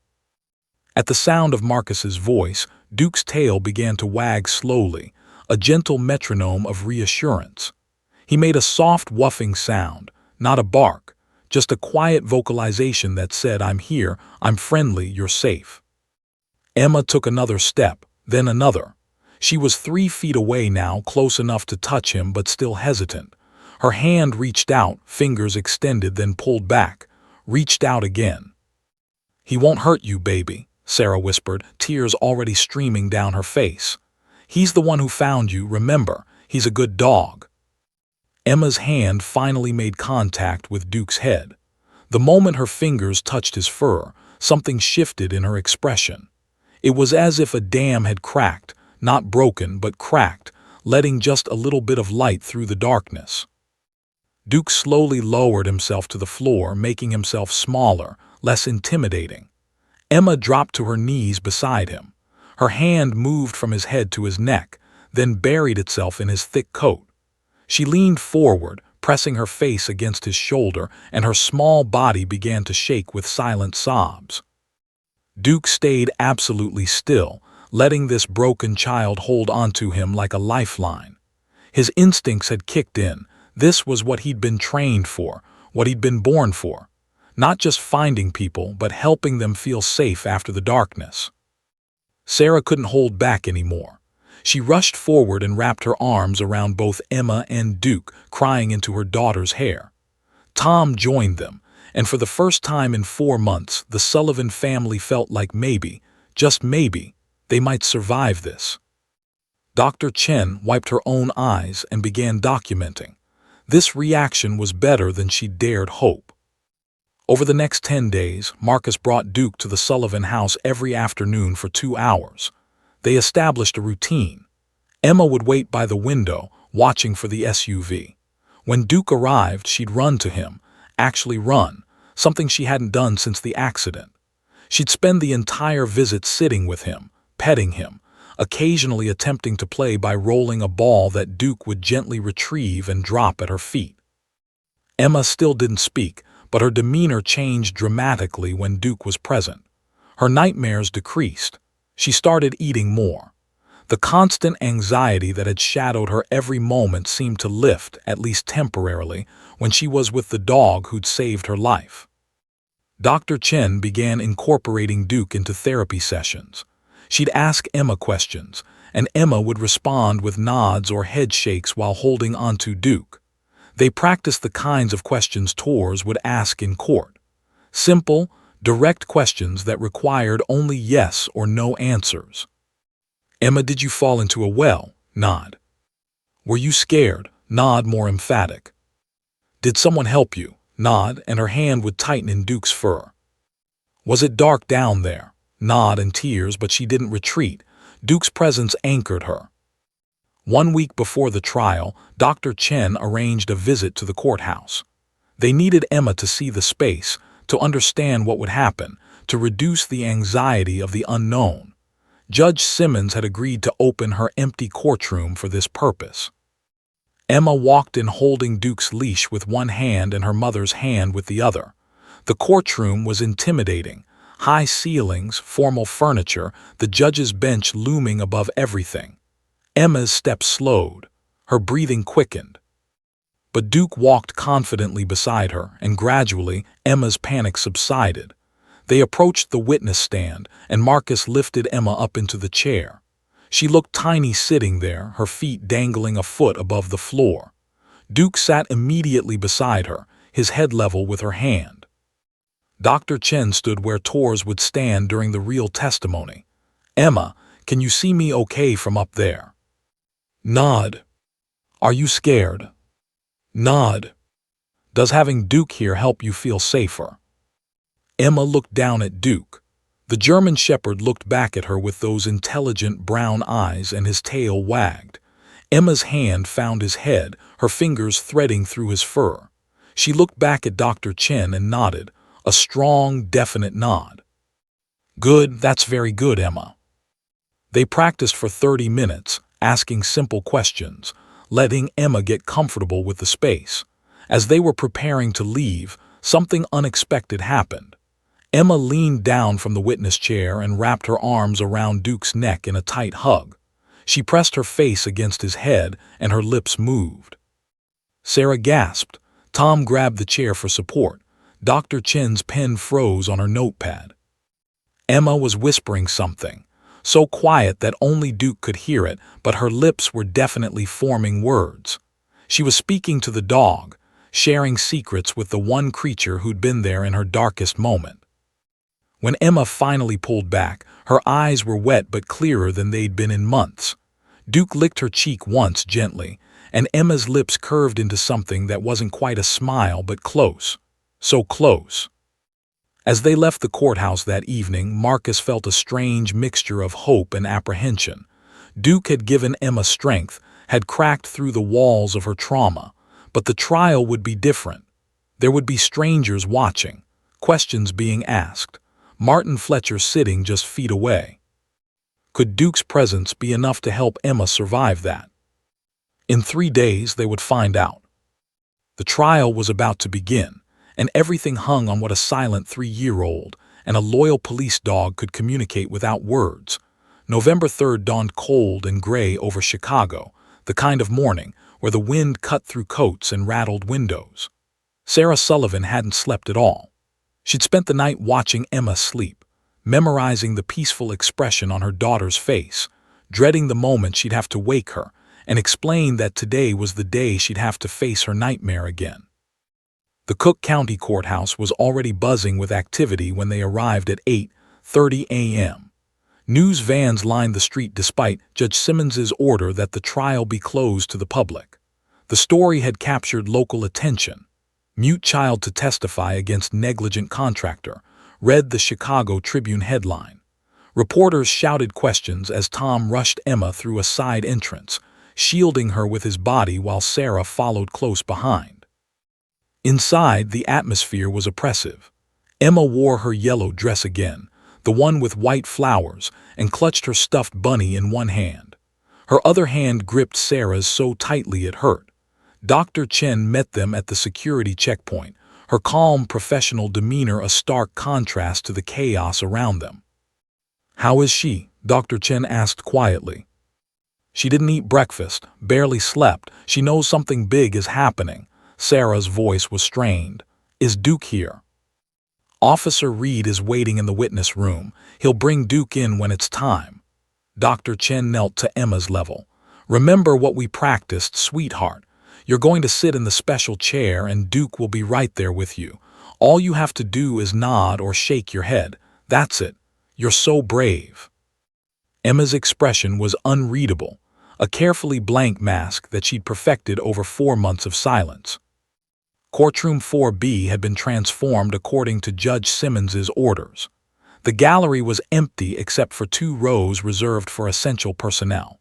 At the sound of Marcus's voice, Duke's tail began to wag slowly, a gentle metronome of reassurance. He made a soft whuffing sound, not a bark, just a quiet vocalization that said, "I'm here, I'm friendly, you're safe." Emma took another step, then another. She was 3 feet away now, close enough to touch him but still hesitant. Her hand reached out, fingers extended then pulled back, reached out again. "He won't hurt you, baby," Sarah whispered, tears already streaming down her face. "He's the one who found you, remember, he's a good dog." Emma's hand finally made contact with Duke's head. The moment her fingers touched his fur, something shifted in her expression. It was as if a dam had cracked, not broken but cracked, letting just a little bit of light through the darkness. Duke slowly lowered himself to the floor, making himself smaller, less intimidating. Emma dropped to her knees beside him. Her hand moved from his head to his neck, then buried itself in his thick coat. She leaned forward, pressing her face against his shoulder, and her small body began to shake with silent sobs. Duke stayed absolutely still, letting this broken child hold onto him like a lifeline. His instincts had kicked in. This was what he'd been trained for, what he'd been born for. Not just finding people, but helping them feel safe after the darkness. Sarah couldn't hold back anymore. She rushed forward and wrapped her arms around both Emma and Duke, crying into her daughter's hair. Tom joined them, and for the first time in 4 months, the Sullivan family felt like maybe, just maybe, they might survive this. Dr. Chen wiped her own eyes and began documenting. This reaction was better than she dared hope. Over the next 10 days, Marcus brought Duke to the Sullivan house every afternoon for 2 hours. They established a routine. Emma would wait by the window, watching for the SUV. When Duke arrived, she'd run to him, actually run, something she hadn't done since the accident. She'd spend the entire visit sitting with him, petting him, occasionally attempting to play by rolling a ball that Duke would gently retrieve and drop at her feet. Emma still didn't speak, but her demeanor changed dramatically when Duke was present. Her nightmares decreased. She started eating more. The constant anxiety that had shadowed her every moment seemed to lift, at least temporarily, when she was with the dog who'd saved her life. Dr. Chen began incorporating Duke into therapy sessions. She'd ask Emma questions, and Emma would respond with nods or head shakes while holding onto Duke. They practiced the kinds of questions Tors would ask in court. Simple, direct questions that required only yes or no answers. Emma, did you fall into a well? Nod. Were you scared? Nod more emphatic. Did someone help you? Nod, and her hand would tighten in Duke's fur. Was it dark down there? Nod and tears, but she didn't retreat. Duke's presence anchored her. 1 week before the trial, Dr. Chen arranged a visit to the courthouse. They needed Emma to see the space, to understand what would happen, to reduce the anxiety of the unknown. Judge Simmons had agreed to open her empty courtroom for this purpose. Emma walked in holding Duke's leash with one hand and her mother's hand with the other. The courtroom was intimidating. High ceilings, formal furniture, the judge's bench looming above everything. Emma's steps slowed. Her breathing quickened. But Duke walked confidently beside her, and gradually Emma's panic subsided. They approached the witness stand, and Marcus lifted Emma up into the chair. She looked tiny sitting there, her feet dangling a foot above the floor. Duke sat immediately beside her, his head level with her hand. Dr. Chen stood where Tors would stand during the real testimony. Emma, can you see me okay from up there? Nod. Are you scared? Nod. Does having Duke here help you feel safer? Emma looked down at Duke. The German shepherd looked back at her with those intelligent brown eyes, and his tail wagged. Emma's hand found his head, her fingers threading through his fur. She looked back at Dr. Chen and nodded, a strong, definite nod. Good, that's very good, Emma. They practiced for 30 minutes, asking simple questions, letting Emma get comfortable with the space. As they were preparing to leave, something unexpected happened. Emma leaned down from the witness chair and wrapped her arms around Duke's neck in a tight hug. She pressed her face against his head, and her lips moved. Sarah gasped. Tom grabbed the chair for support. Dr. Chen's pen froze on her notepad. Emma was whispering something, so quiet that only Duke could hear it, but her lips were definitely forming words. She was speaking to the dog, sharing secrets with the one creature who'd been there in her darkest moment. When Emma finally pulled back, her eyes were wet but clearer than they'd been in months. Duke licked her cheek once gently, and Emma's lips curved into something that wasn't quite a smile but close. So close. As they left the courthouse that evening, Marcus felt a strange mixture of hope and apprehension. Duke had given Emma strength, had cracked through the walls of her trauma, but the trial would be different. There would be strangers watching, questions being asked. Martin Fletcher sitting just feet away. Could Duke's presence be enough to help Emma survive that? In 3 days they would find out. The trial was about to begin, and everything hung on what a silent 3-year-old and a loyal police dog could communicate without words. November 3rd dawned cold and gray over Chicago, the kind of morning where the wind cut through coats and rattled windows. Sarah Sullivan hadn't slept at all. She'd spent the night watching Emma sleep, memorizing the peaceful expression on her daughter's face, dreading the moment she'd have to wake her and explain that today was the day she'd have to face her nightmare again. The Cook County Courthouse was already buzzing with activity when they arrived at 8:30 a.m. News vans lined the street despite Judge Simmons's order that the trial be closed to the public. The story had captured local attention. Mute child to testify against negligent contractor, read the Chicago Tribune headline. Reporters shouted questions as Tom rushed Emma through a side entrance, shielding her with his body while Sarah followed close behind. Inside, the atmosphere was oppressive. Emma wore her yellow dress again, the one with white flowers, and clutched her stuffed bunny in one hand. Her other hand gripped Sarah's so tightly it hurt. Dr. Chen met them at the security checkpoint, her calm, professional demeanor a stark contrast to the chaos around them. "How is she?" Dr. Chen asked quietly. "She didn't eat breakfast, barely slept. She knows something big is happening." Sarah's voice was strained. "Is Duke here?" "Officer Reed is waiting in the witness room. He'll bring Duke in when it's time." Dr. Chen knelt to Emma's level. "Remember what we practiced, sweetheart. You're going to sit in the special chair and Duke will be right there with you. All you have to do is nod or shake your head. That's it. You're so brave." Emma's expression was unreadable, a carefully blank mask that she'd perfected over 4 months of silence. Courtroom 4B had been transformed according to Judge Simmons's orders. The gallery was empty except for 2 rows reserved for essential personnel.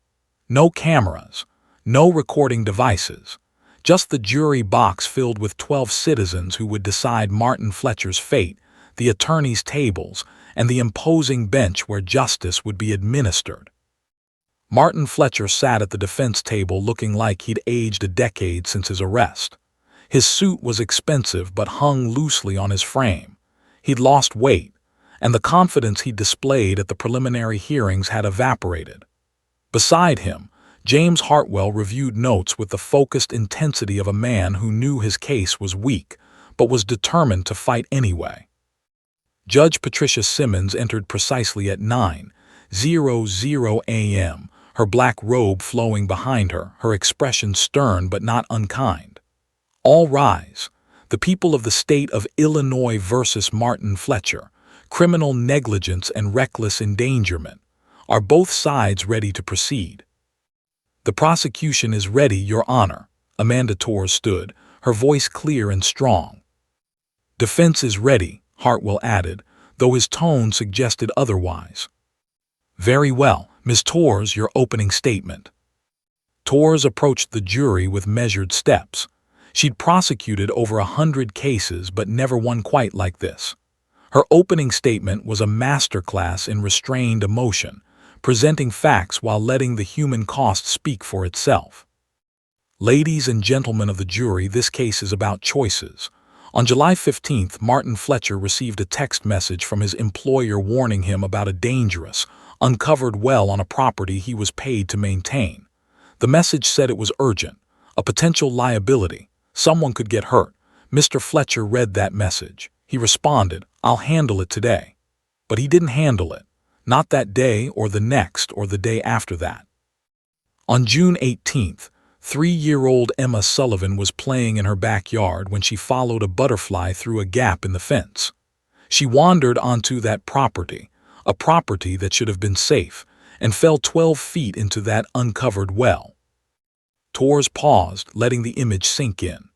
No cameras, no recording devices. Just the jury box filled with 12 citizens who would decide Martin Fletcher's fate, the attorneys' tables, and the imposing bench where justice would be administered. Martin Fletcher sat at the defense table looking like he'd aged a decade since his arrest. His suit was expensive but hung loosely on his frame. He'd lost weight, and the confidence he'd displayed at the preliminary hearings had evaporated. Beside him, James Hartwell reviewed notes with the focused intensity of a man who knew his case was weak, but was determined to fight anyway. Judge Patricia Simmons entered precisely at 9:00 a.m., her black robe flowing behind her, her expression stern but not unkind. "All rise. The people of the state of Illinois versus Martin Fletcher, criminal negligence and reckless endangerment. Are both sides ready to proceed?" "The prosecution is ready, Your Honor." Amanda Torres stood, her voice clear and strong. "Defense is ready," Hartwell added, though his tone suggested otherwise. "Very well. Ms. Torres, your opening statement." Torres approached the jury with measured steps. She'd prosecuted over 100 cases, but never one quite like this. Her opening statement was a masterclass in restrained emotion, presenting facts while letting the human cost speak for itself. "Ladies and gentlemen of the jury, this case is about choices. On July 15th, Martin Fletcher received a text message from his employer warning him about a dangerous, uncovered well on a property he was paid to maintain. The message said it was urgent, a potential liability, someone could get hurt. Mr. Fletcher read that message. He responded, "I'll handle it today." But he didn't handle it. Not that day or the next or the day after that. On June 18th, 3-year-old Emma Sullivan was playing in her backyard when she followed a butterfly through a gap in the fence. She wandered onto that property, a property that should have been safe, and fell 12 feet into that uncovered well. Torres paused, letting the image sink in.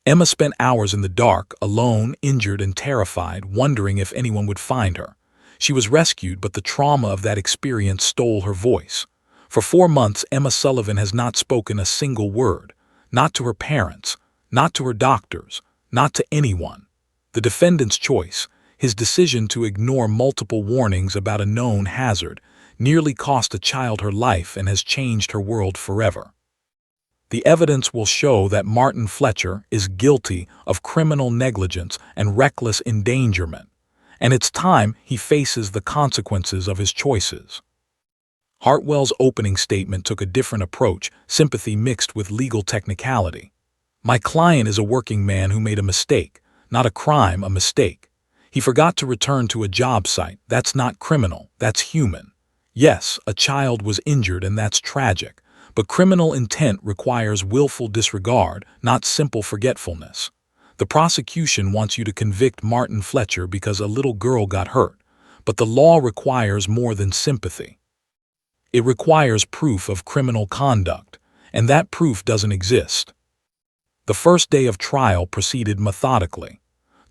Emma spent hours in the dark, alone, injured and terrified, wondering if anyone would find her. She was rescued, but the trauma of that experience stole her voice. For 4 months, Emma Sullivan has not spoken a single word, not to her parents, not to her doctors, not to anyone. The defendant's choice, his decision to ignore multiple warnings about a known hazard, nearly cost a child her life and has changed her world forever. The evidence will show that Martin Fletcher is guilty of criminal negligence and reckless endangerment, and it's time he faces the consequences of his choices. Hartwell's opening statement took a different approach, sympathy mixed with legal technicality. My client is a working man who made a mistake, not a crime, a mistake. He forgot to return to a job site. That's not criminal, that's human. Yes, a child was injured and that's tragic, but criminal intent requires willful disregard, not simple forgetfulness. The prosecution wants you to convict Martin Fletcher because a little girl got hurt, but the law requires more than sympathy. It requires proof of criminal conduct, and that proof doesn't exist. The first day of trial proceeded methodically.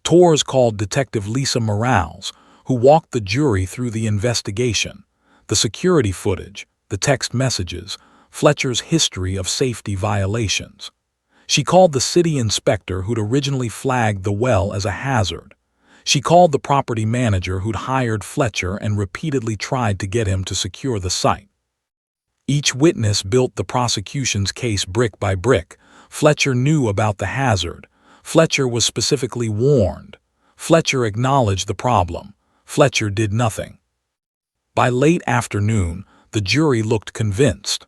Torres called Detective Lisa Morales, who walked the jury through the investigation, the security footage, the text messages, Fletcher's history of safety violations. She called the city inspector who'd originally flagged the well as a hazard. She called the property manager who'd hired Fletcher and repeatedly tried to get him to secure the site. Each witness built the prosecution's case brick by brick. Fletcher knew about the hazard. Fletcher was specifically warned. Fletcher acknowledged the problem. Fletcher did nothing. By late afternoon, the jury looked convinced.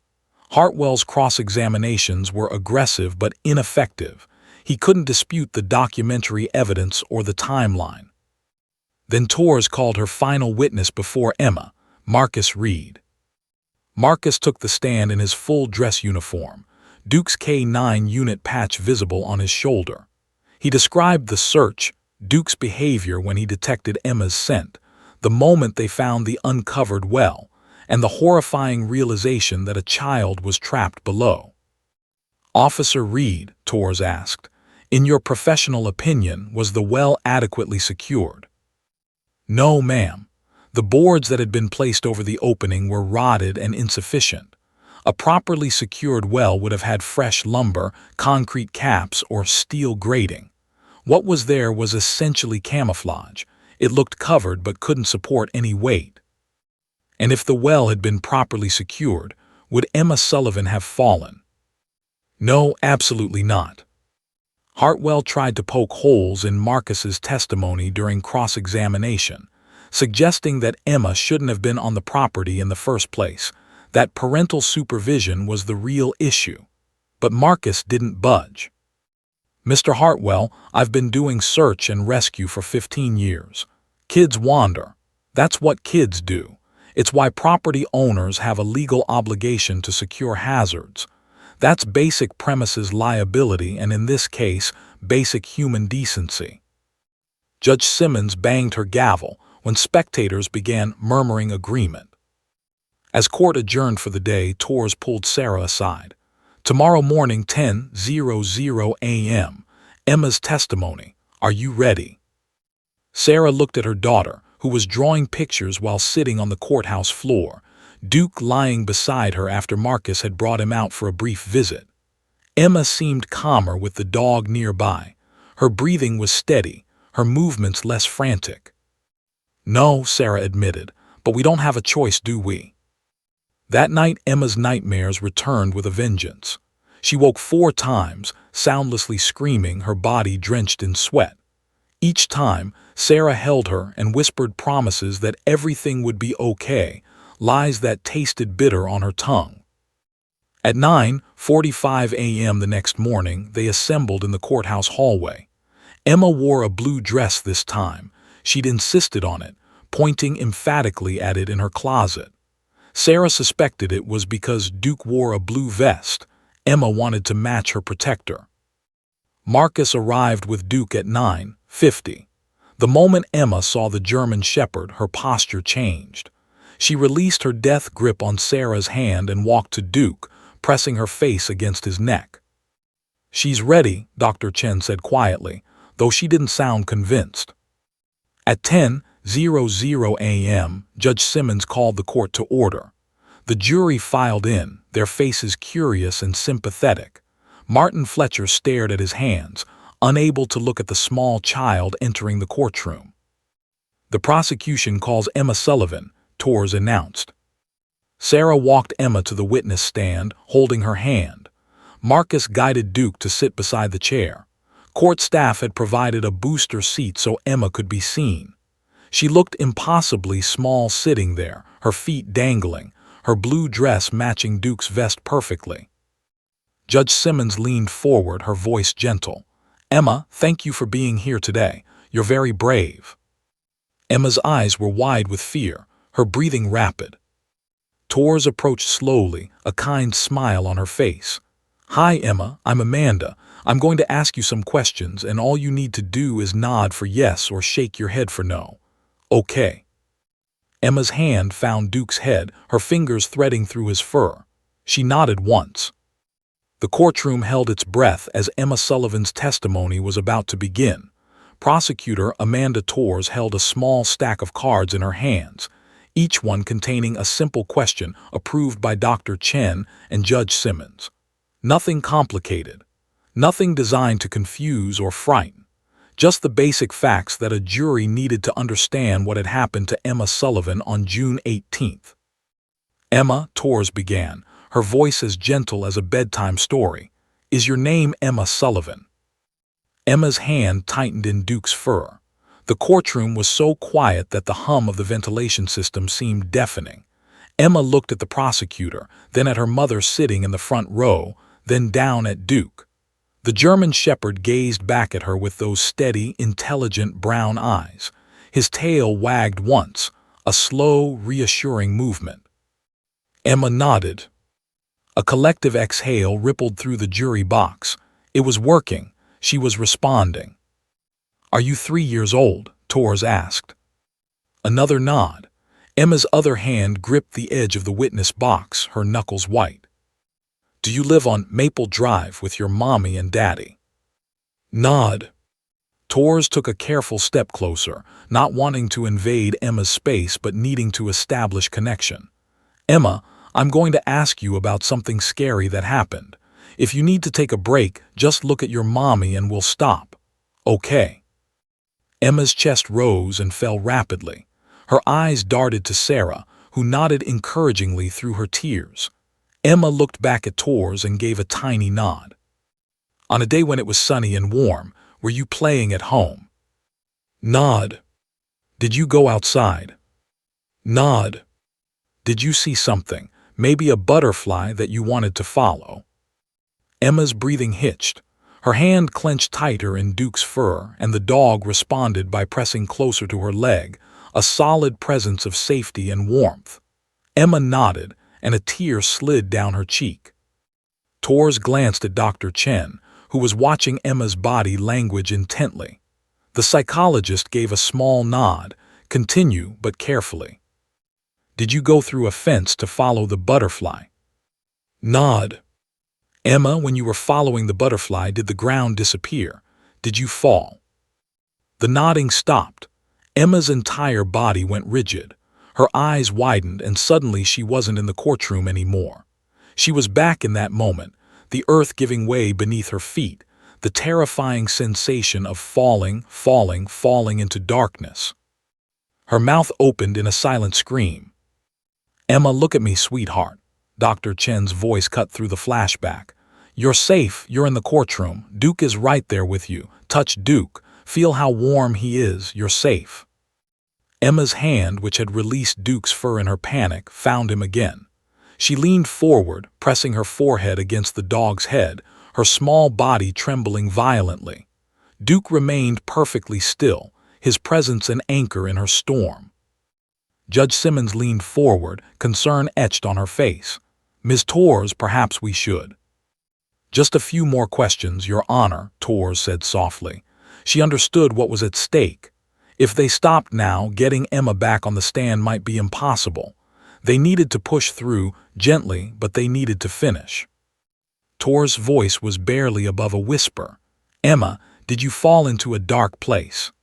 Hartwell's cross-examinations were aggressive but ineffective. He couldn't dispute the documentary evidence or the timeline. Then Torres called her final witness before Emma, Marcus Reed. Marcus took the stand in his full dress uniform, Duke's K-9 unit patch visible on his shoulder. He described the search, Duke's behavior when he detected Emma's scent, the moment they found the uncovered well, and the horrifying realization that a child was trapped below. Officer Reed, Torres asked, in your professional opinion, was the well adequately secured? No, ma'am. The boards that had been placed over the opening were rotted and insufficient. A properly secured well would have had fresh lumber, concrete caps, or steel grating. What was there was essentially camouflage. It looked covered but couldn't support any weight. And if the well had been properly secured, would Emma Sullivan have fallen? No, absolutely not. Hartwell tried to poke holes in Marcus's testimony during cross-examination, suggesting that Emma shouldn't have been on the property in the first place, that parental supervision was the real issue. But Marcus didn't budge. Mr. Hartwell, I've been doing search and rescue for 15 years. Kids wander. That's what kids do. It's why property owners have a legal obligation to secure hazards. That's basic premises liability and, in this case, basic human decency. Judge Simmons banged her gavel when spectators began murmuring agreement. As court adjourned for the day, Torres pulled Sarah aside. Tomorrow morning, 10:00 a.m., Emma's testimony. Are you ready? Sarah looked at her daughter, who was drawing pictures while sitting on the courthouse floor, Duke lying beside her after Marcus had brought him out for a brief visit. Emma seemed calmer with the dog nearby. Her breathing was steady, her movements less frantic. No, Sarah admitted, but we don't have a choice, do we? That night, Emma's nightmares returned with a vengeance. She woke 4 times, soundlessly screaming, her body drenched in sweat. Each time, Sarah held her and whispered promises that everything would be okay, lies that tasted bitter on her tongue. At 9:45 a.m. the next morning, they assembled in the courthouse hallway. Emma wore a blue dress this time. She'd insisted on it, pointing emphatically at it in her closet. Sarah suspected it was because Duke wore a blue vest. Emma wanted to match her protector. Marcus arrived with Duke at 9:50. The moment Emma saw the German Shepherd, her posture changed. She released her death grip on Sarah's hand and walked to Duke, pressing her face against his neck. She's ready, Dr. Chen said quietly, though she didn't sound convinced. At 10:00 a.m., Judge Simmons called the court to order. The jury filed in, their faces curious and sympathetic. Martin Fletcher stared at his hands, unable to look at the small child entering the courtroom. The prosecution calls Emma Sullivan, Torres announced. Sarah walked Emma to the witness stand, holding her hand. Marcus guided Duke to sit beside the chair. Court staff had provided a booster seat so Emma could be seen. She looked impossibly small sitting there, her feet dangling, her blue dress matching Duke's vest perfectly. Judge Simmons leaned forward, her voice gentle. "Emma, thank you for being here today. You're very brave." Emma's eyes were wide with fear, her breathing rapid. Torres approached slowly, a kind smile on her face. "Hi, Emma, I'm Amanda. I'm going to ask you some questions, and all you need to do is nod for yes or shake your head for no. Okay." Emma's hand found Duke's head, her fingers threading through his fur. She nodded once. The courtroom held its breath as Emma Sullivan's testimony was about to begin. Prosecutor Amanda Torres held a small stack of cards in her hands, each one containing a simple question approved by Dr. Chen and Judge Simmons. Nothing complicated, nothing designed to confuse or frighten, just the basic facts that a jury needed to understand what had happened to Emma Sullivan on June 18th. "Emma," Torres began, her voice as gentle as a bedtime story, "is your name Emma Sullivan?" Emma's hand tightened in Duke's fur. The courtroom was so quiet that the hum of the ventilation system seemed deafening. Emma looked at the prosecutor, then at her mother sitting in the front row, then down at Duke. The German shepherd gazed back at her with those steady, intelligent brown eyes. His tail wagged once, a slow, reassuring movement. Emma nodded. A collective exhale rippled through the jury box. It was working. She was responding. "Are you 3 years old?" Torres asked. Another nod. Emma's other hand gripped the edge of the witness box, her knuckles white. "Do you live on Maple Drive with your mommy and daddy?" Nod. Torres took a careful step closer, not wanting to invade Emma's space but needing to establish connection. "Emma, I'm going to ask you about something scary that happened. If you need to take a break, just look at your mommy and we'll stop. Okay?" Emma's chest rose and fell rapidly. Her eyes darted to Sarah, who nodded encouragingly through her tears. Emma looked back at Torres and gave a tiny nod. "On a day when it was sunny and warm, were you playing at home?" Nod. "Did you go outside?" Nod. "Did you see something, maybe a butterfly that you wanted to follow?" Emma's breathing hitched. Her hand clenched tighter in Duke's fur, and the dog responded by pressing closer to her leg, a solid presence of safety and warmth. Emma nodded, and a tear slid down her cheek. Torres glanced at Dr. Chen, who was watching Emma's body language intently. The psychologist gave a small nod. "Continue, but carefully." "Did you go through a fence to follow the butterfly?" Nod. "Emma, when you were following the butterfly, did the ground disappear? Did you fall?" The nodding stopped. Emma's entire body went rigid. Her eyes widened, and suddenly she wasn't in the courtroom anymore. She was back in that moment, the earth giving way beneath her feet, the terrifying sensation of falling into darkness. Her mouth opened in a silent scream. "Emma, look at me, sweetheart." Dr. Chen's voice cut through the flashback. "You're safe, you're in the courtroom. Duke is right there with you. Touch Duke. Feel how warm he is. You're safe." Emma's hand, which had released Duke's fur in her panic, found him again. She leaned forward, pressing her forehead against the dog's head, her small body trembling violently. Duke remained perfectly still, his presence an anchor in her storm. Judge Simmons leaned forward, concern etched on her face. "Ms. Torres, perhaps we should." "Just a few more questions, Your Honor," Torres said softly. She understood what was at stake. If they stopped now, getting Emma back on the stand might be impossible. They needed to push through, gently, but they needed to finish. Torres' voice was barely above a whisper. "Emma, did you fall into a dark place?"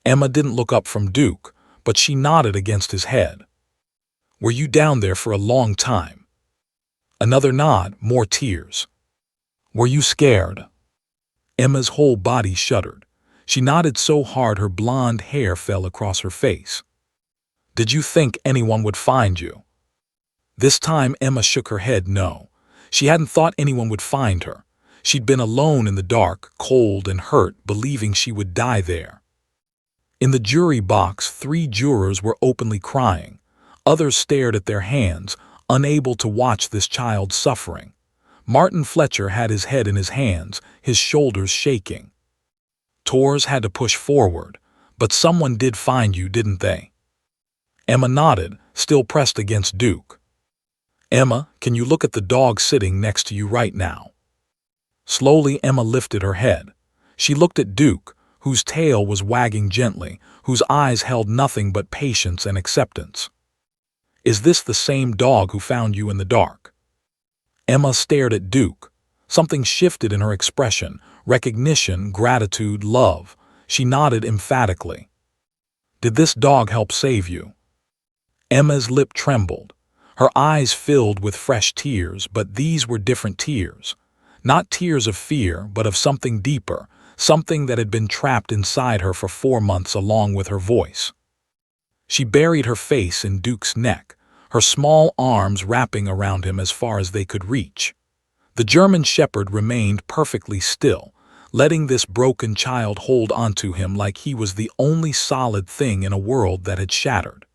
Emma didn't look up from Duke, but she nodded against his head. "Were you down there for a long time?" Another nod, more tears. "Were you scared?" Emma's whole body shuddered. She nodded so hard her blonde hair fell across her face. "Did you think anyone would find you?" This time Emma shook her head no. She hadn't thought anyone would find her. She'd been alone in the dark, cold and hurt, believing she would die there. In the jury box, 3 jurors were openly crying. Others stared at their hands, unable to watch this child's suffering. Martin Fletcher had his head in his hands, his shoulders shaking. Torres had to push forward. But someone did find you, didn't they? Emma nodded, still pressed against Duke. Emma, can you look at the dog sitting next to you right now? Slowly, Emma lifted her head. She looked at Duke, whose tail was wagging gently, whose eyes held nothing but patience and acceptance. Is this the same dog who found you in the dark? Emma stared at Duke. Something shifted in her expression, recognition, gratitude, love. She nodded emphatically. Did this dog help save you? Emma's lip trembled. Her eyes filled with fresh tears, but these were different tears. Not tears of fear, but of something deeper, something that had been trapped inside her for 4 months along with her voice. She buried her face in Duke's neck, her small arms wrapping around him as far as they could reach. The German shepherd remained perfectly still, letting this broken child hold onto him like he was the only solid thing in a world that had shattered.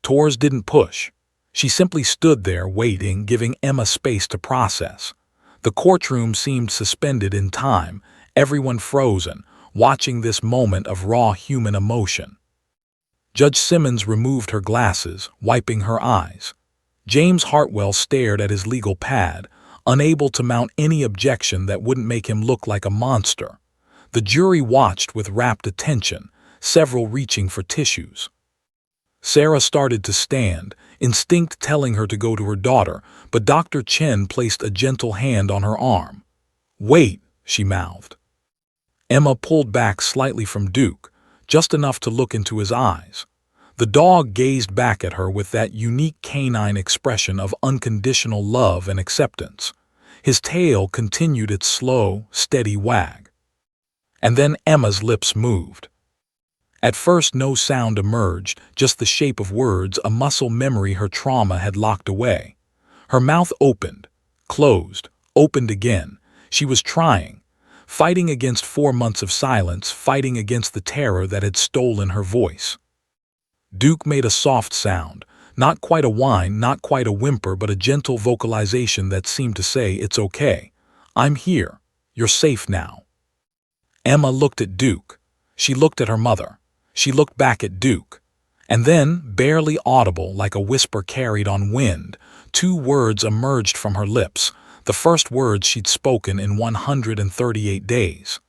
Torres didn't push. She simply stood there waiting, giving Emma space to process. The courtroom seemed suspended in time, everyone frozen, watching this moment of raw human emotion. Judge Simmons removed her glasses, wiping her eyes. James Hartwell stared at his legal pad, unable to mount any objection that wouldn't make him look like a monster. The jury watched with rapt attention, several reaching for tissues. Sarah started to stand, instinct telling her to go to her daughter, but Dr. Chen placed a gentle hand on her arm. "Wait," she mouthed. Emma pulled back slightly from Duke, just enough to look into his eyes. The dog gazed back at her with that unique canine expression of unconditional love and acceptance. His tail continued its slow, steady wag. And then Emma's lips moved. At first no sound emerged, just the shape of words, a muscle memory her trauma had locked away. Her mouth opened, closed, opened again. She was trying, fighting against 4 months of silence, fighting against the terror that had stolen her voice. Duke made a soft sound, not quite a whine, not quite a whimper, but a gentle vocalization that seemed to say, "It's okay. I'm here. You're safe now." Emma looked at Duke. She looked at her mother. She looked back at Duke. And then, barely audible, like a whisper carried on wind, 2 words emerged from her lips, the first words she'd spoken in 138 days.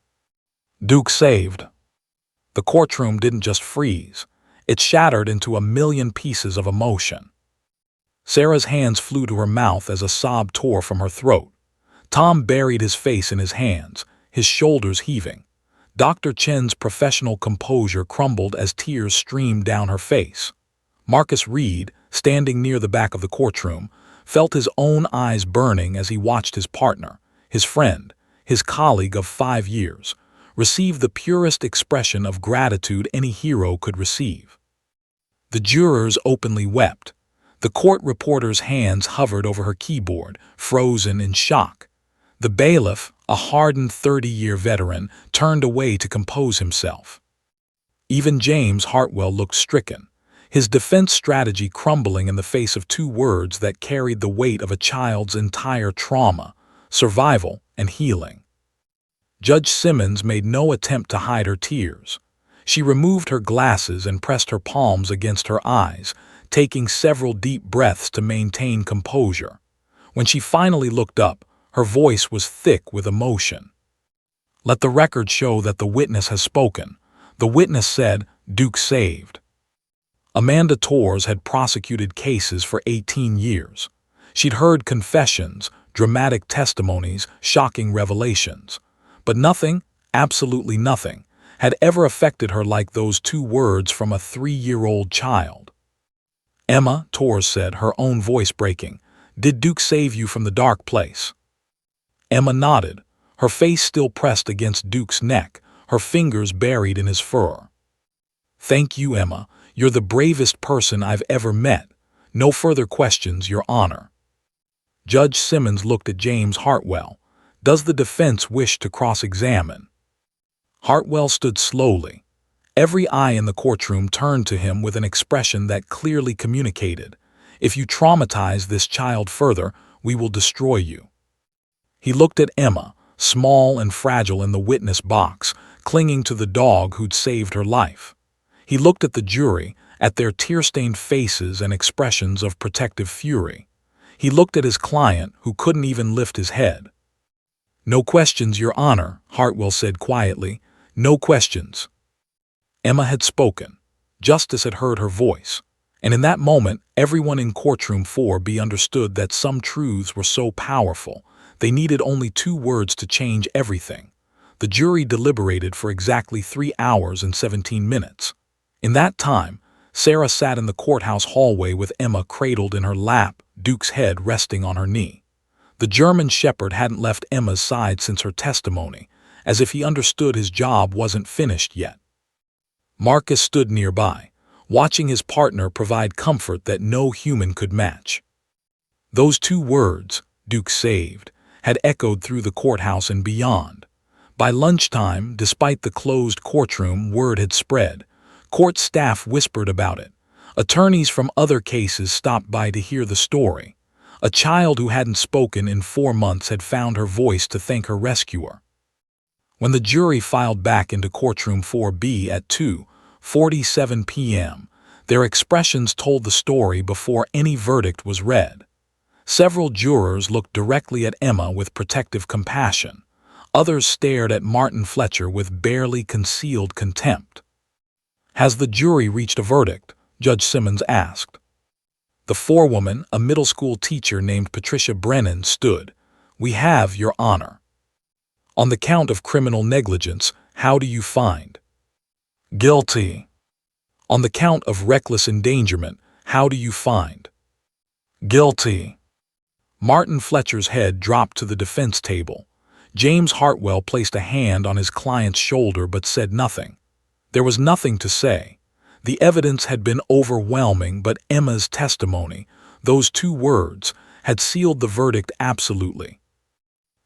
Duke saved. The courtroom didn't just freeze. It shattered into a million pieces of emotion. Sarah's hands flew to her mouth as a sob tore from her throat. Tom buried his face in his hands, his shoulders heaving. Dr. Chen's professional composure crumbled as tears streamed down her face. Marcus Reed, standing near the back of the courtroom, felt his own eyes burning as he watched his partner, his friend, his colleague of 5 years, receive the purest expression of gratitude any hero could receive. The jurors openly wept. The court reporter's hands hovered over her keyboard, frozen in shock. The bailiff, a hardened 30-year veteran, turned away to compose himself. Even James Hartwell looked stricken, his defense strategy crumbling in the face of 2 words that carried the weight of a child's entire trauma: survival and healing. Judge Simmons made no attempt to hide her tears. She removed her glasses and pressed her palms against her eyes, taking several deep breaths to maintain composure. When she finally looked up, her voice was thick with emotion. "Let the record show that the witness has spoken." The witness said, "Duke saved." Amanda Torres had prosecuted cases for 18 years. She'd heard confessions, dramatic testimonies, shocking revelations. But nothing, absolutely nothing, had ever affected her like those 2 words from a 3-year-old child. "Emma," Torres said, her own voice breaking, "did Duke save you from the dark place?" Emma nodded, her face still pressed against Duke's neck, her fingers buried in his fur. "Thank you, Emma. You're the bravest person I've ever met. No further questions, Your Honor." Judge Simmons looked at James Hartwell. "Does the defense wish to cross-examine?" Hartwell stood slowly. Every eye in the courtroom turned to him with an expression that clearly communicated, "If you traumatize this child further, we will destroy you." He looked at Emma, small and fragile in the witness box, clinging to the dog who'd saved her life. He looked at the jury, at their tear-stained faces and expressions of protective fury. He looked at his client, who couldn't even lift his head. "No questions, Your Honor," Hartwell said quietly. "No questions." Emma had spoken. Justice had heard her voice. And in that moment, everyone in Courtroom 4B understood that some truths were so powerful, they needed only 2 words to change everything. The jury deliberated for exactly 3 hours and 17 minutes. In that time, Sarah sat in the courthouse hallway with Emma cradled in her lap, Duke's head resting on her knee. The German shepherd hadn't left Emma's side since her testimony, as if he understood his job wasn't finished yet. Marcus stood nearby, watching his partner provide comfort that no human could match. Those 2 words, "Duke saved," had echoed through the courthouse and beyond. By lunchtime, despite the closed courtroom, word had spread. Court staff whispered about it. Attorneys from other cases stopped by to hear the story. A child who hadn't spoken in 4 months had found her voice to thank her rescuer. When the jury filed back into Courtroom 4B at 2:47 p.m., their expressions told the story before any verdict was read. Several jurors looked directly at Emma with protective compassion. Others stared at Martin Fletcher with barely concealed contempt. "Has the jury reached a verdict?" Judge Simmons asked. The forewoman, a middle school teacher named Patricia Brennan, stood. "We have, Your Honor." "On the count of criminal negligence, how do you find?" "Guilty." "On the count of reckless endangerment, how do you find?" "Guilty." Martin Fletcher's head dropped to the defense table. James Hartwell placed a hand on his client's shoulder but said nothing. There was nothing to say. The evidence had been overwhelming, but Emma's testimony, those 2 words, had sealed the verdict absolutely.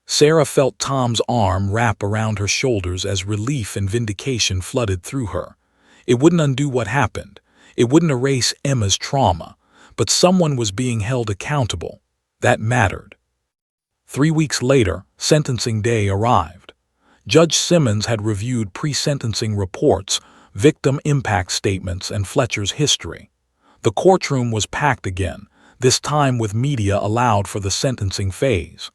Sarah felt Tom's arm wrap around her shoulders as relief and vindication flooded through her. It wouldn't undo what happened. It wouldn't erase Emma's trauma. But someone was being held accountable. That mattered. 3 weeks later, sentencing day arrived. Judge Simmons had reviewed pre-sentencing reports, victim impact statements, and Fletcher's history. The courtroom was packed again, this time with media allowed for the sentencing phase.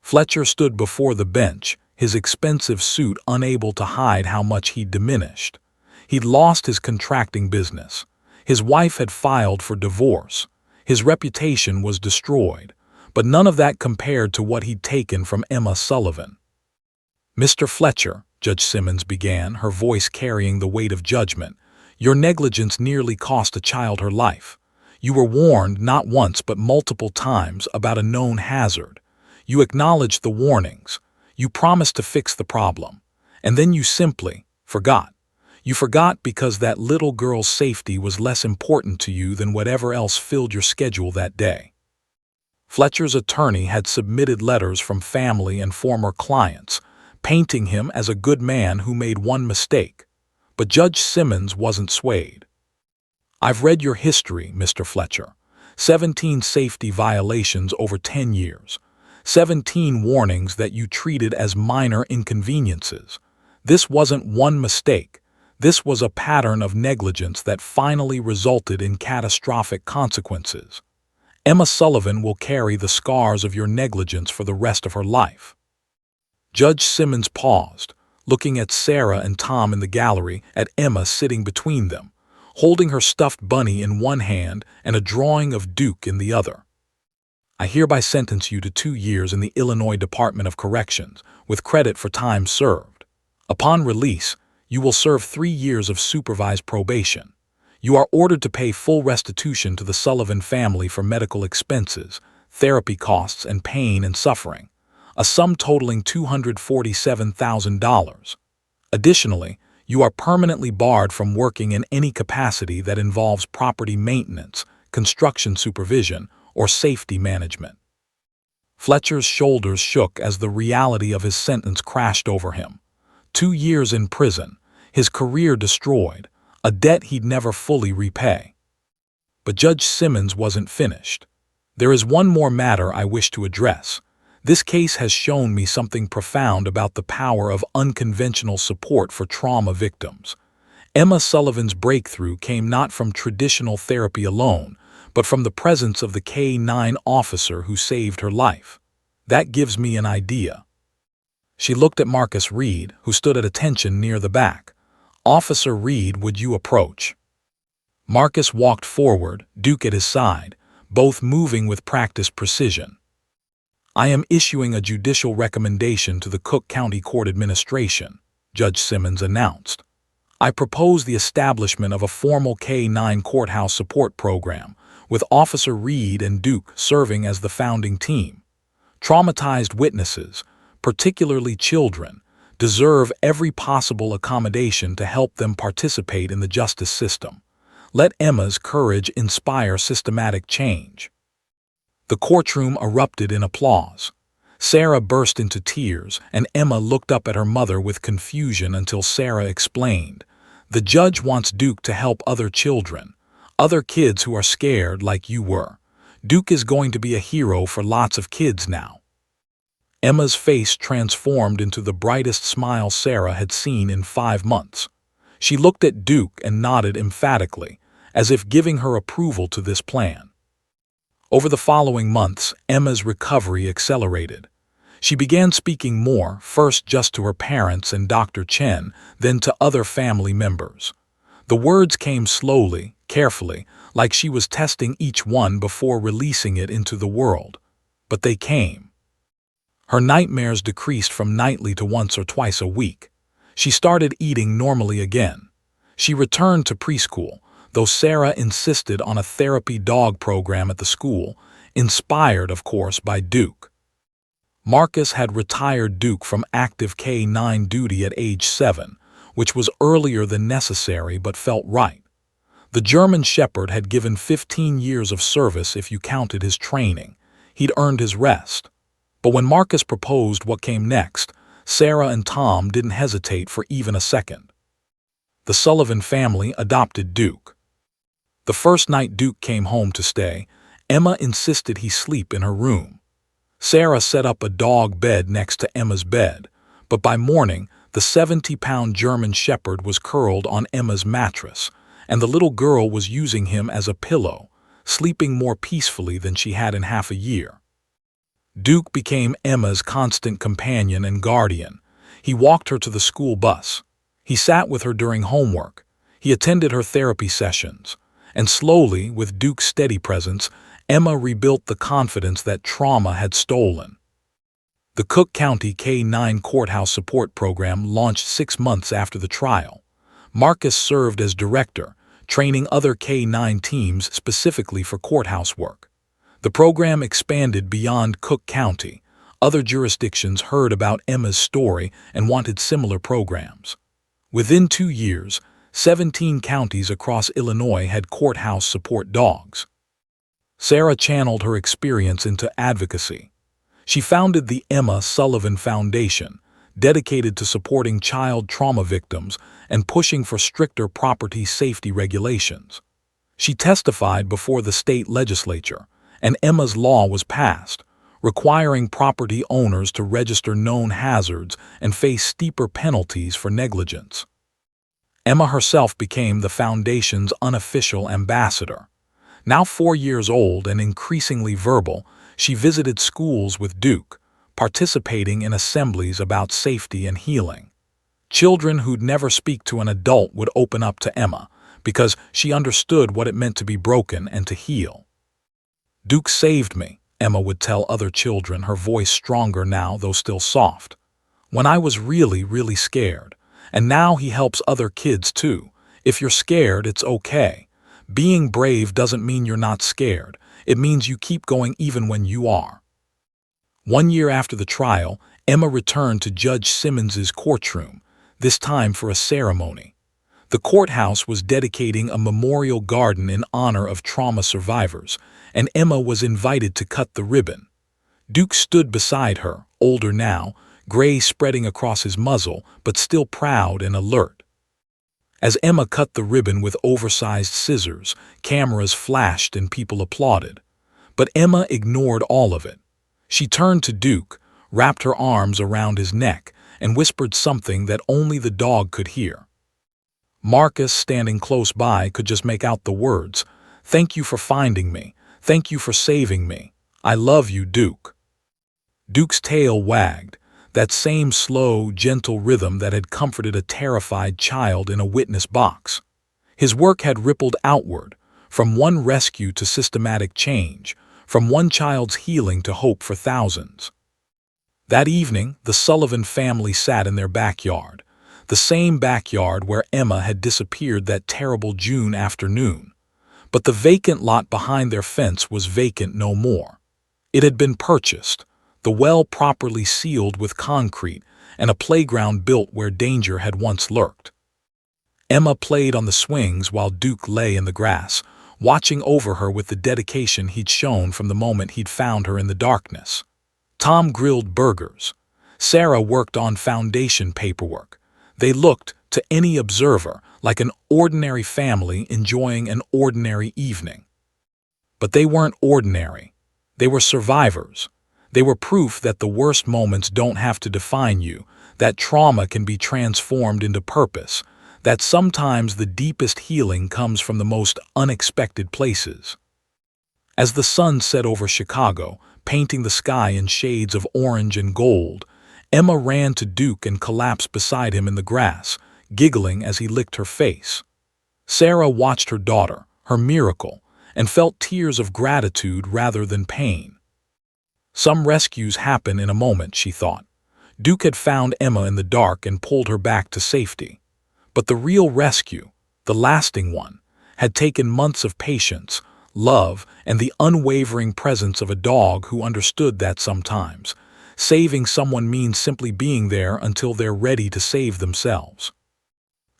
Fletcher stood before the bench, his expensive suit unable to hide how much he'd diminished. He'd lost his contracting business. His wife had filed for divorce. His reputation was destroyed. But none of that compared to what he'd taken from Emma Sullivan. "Mr. Fletcher," Judge Simmons began, her voice carrying the weight of judgment, "your negligence nearly cost a child her life. You were warned not once but multiple times about a known hazard. You acknowledged the warnings. You promised to fix the problem. And then you simply forgot. You forgot because that little girl's safety was less important to you than whatever else filled your schedule that day." Fletcher's attorney had submitted letters from family and former clients, painting him as a good man who made one mistake. But Judge Simmons wasn't swayed. "I've read your history, Mr. Fletcher. 17 safety violations over 10 years. 17 warnings that you treated as minor inconveniences. This wasn't one mistake. This was a pattern of negligence that finally resulted in catastrophic consequences. Emma Sullivan will carry the scars of your negligence for the rest of her life." Judge Simmons paused, looking at Sarah and Tom in the gallery, at Emma sitting between them, holding her stuffed bunny in one hand and a drawing of Duke in the other. "I hereby sentence you to 2 years in the Illinois Department of Corrections, with credit for time served. Upon release, you will serve 3 years of supervised probation. You are ordered to pay full restitution to the Sullivan family for medical expenses, therapy costs, and pain and suffering, a sum totaling $247,000. Additionally, you are permanently barred from working in any capacity that involves property maintenance, construction supervision, or safety management." Fletcher's shoulders shook as the reality of his sentence crashed over him. 2 years in prison, his career destroyed, a debt he'd never fully repay. But Judge Simmons wasn't finished. There is one more matter I wish to address. This case has shown me something profound about the power of unconventional support for trauma victims. Emma Sullivan's breakthrough came not from traditional therapy alone, but from the presence of the K-9 officer who saved her life. That gives me an idea. She looked at Marcus Reed, who stood at attention near the back. "Officer Reed, would you approach?" Marcus walked forward, Duke at his side, both moving with practiced precision. "I am issuing a judicial recommendation to the Cook County Court Administration," Judge Simmons announced. "I propose the establishment of a formal K-9 courthouse support program, with Officer Reed and Duke serving as the founding team. Traumatized witnesses, particularly children, deserve every possible accommodation to help them participate in the justice system. Let Emma's courage inspire systematic change." The courtroom erupted in applause. Sarah burst into tears, and Emma looked up at her mother with confusion until Sarah explained, "The judge wants Duke to help other children, other kids who are scared like you were. Duke is going to be a hero for lots of kids now." Emma's face transformed into the brightest smile Sarah had seen in 5 months. She looked at Duke and nodded emphatically, as if giving her approval to this plan. Over the following months, Emma's recovery accelerated. She began speaking more, first just to her parents and Dr. Chen, then to other family members. The words came slowly, carefully, like she was testing each one before releasing it into the world. But they came. Her nightmares decreased from nightly to once or twice a week. She started eating normally again. She returned to preschool, though Sarah insisted on a therapy dog program at the school, inspired, of course, by Duke. Marcus had retired Duke from active K-9 duty at age 7, which was earlier than necessary but felt right. The German Shepherd had given 15 years of service if you counted his training. He'd earned his rest. But when Marcus proposed what came next, Sarah and Tom didn't hesitate for even a second. The Sullivan family adopted Duke. The first night Duke came home to stay, Emma insisted he sleep in her room. Sarah set up a dog bed next to Emma's bed, but by morning, the 70-pound German Shepherd was curled on Emma's mattress, and the little girl was using him as a pillow, sleeping more peacefully than she had in half a year. Duke became Emma's constant companion and guardian. He walked her to the school bus. He sat with her during homework. He attended her therapy sessions. And slowly, with Duke's steady presence, Emma rebuilt the confidence that trauma had stolen. The Cook County K-9 Courthouse Support Program launched 6 months after the trial. Marcus served as director, training other K-9 teams specifically for courthouse work. The program expanded beyond Cook County. Other jurisdictions heard about Emma's story and wanted similar programs. Within 2 years, 17 counties across Illinois had courthouse support dogs. Sarah channeled her experience into advocacy. She founded the Emma Sullivan Foundation, dedicated to supporting child trauma victims and pushing for stricter property safety regulations. She testified before the state legislature, and Emma's law was passed, requiring property owners to register known hazards and face steeper penalties for negligence. Emma herself became the foundation's unofficial ambassador. Now 4 years old and increasingly verbal, she visited schools with Duke, participating in assemblies about safety and healing. Children who'd never speak to an adult would open up to Emma, because she understood what it meant to be broken and to heal. "Duke saved me," Emma would tell other children, her voice stronger now, though still soft. "When I was really, really scared. And now he helps other kids too. If you're scared, it's okay. Being brave doesn't mean you're not scared. It means you keep going even when you are." 1 year after the trial, Emma returned to Judge Simmons's courtroom, this time for a ceremony. The courthouse was dedicating a memorial garden in honor of trauma survivors, and Emma was invited to cut the ribbon. Duke stood beside her, older now, gray spreading across his muzzle, but still proud and alert. As Emma cut the ribbon with oversized scissors, cameras flashed and people applauded. But Emma ignored all of it. She turned to Duke, wrapped her arms around his neck, and whispered something that only the dog could hear. Marcus, standing close by, could just make out the words, "Thank you for finding me. Thank you for saving me. I love you, Duke." Duke's tail wagged, that same slow, gentle rhythm that had comforted a terrified child in a witness box. His work had rippled outward, from one rescue to systematic change, from one child's healing to hope for thousands. That evening, the Sullivan family sat in their backyard, the same backyard where Emma had disappeared that terrible June afternoon. But the vacant lot behind their fence was vacant no more. It had been purchased, the well properly sealed with concrete, and a playground built where danger had once lurked. Emma played on the swings while Duke lay in the grass, watching over her with the dedication he'd shown from the moment he'd found her in the darkness. Tom grilled burgers. Sarah worked on foundation paperwork. They looked, to any observer, like an ordinary family enjoying an ordinary evening. But they weren't ordinary. They were survivors. They were proof that the worst moments don't have to define you, that trauma can be transformed into purpose, that sometimes the deepest healing comes from the most unexpected places. As the sun set over Chicago, painting the sky in shades of orange and gold, Emma ran to Duke and collapsed beside him in the grass, giggling as he licked her face. Sarah watched her daughter, her miracle, and felt tears of gratitude rather than pain. Some rescues happen in a moment, she thought. Duke had found Emma in the dark and pulled her back to safety. But the real rescue, the lasting one, had taken months of patience, love, and the unwavering presence of a dog who understood that sometimes saving someone means simply being there until they're ready to save themselves.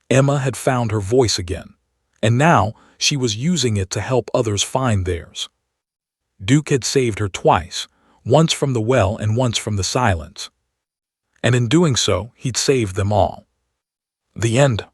Emma had found her voice again, and now she was using it to help others find theirs. Duke had saved her twice, once from the well and once from the silence. And in doing so, he'd saved them all. The end.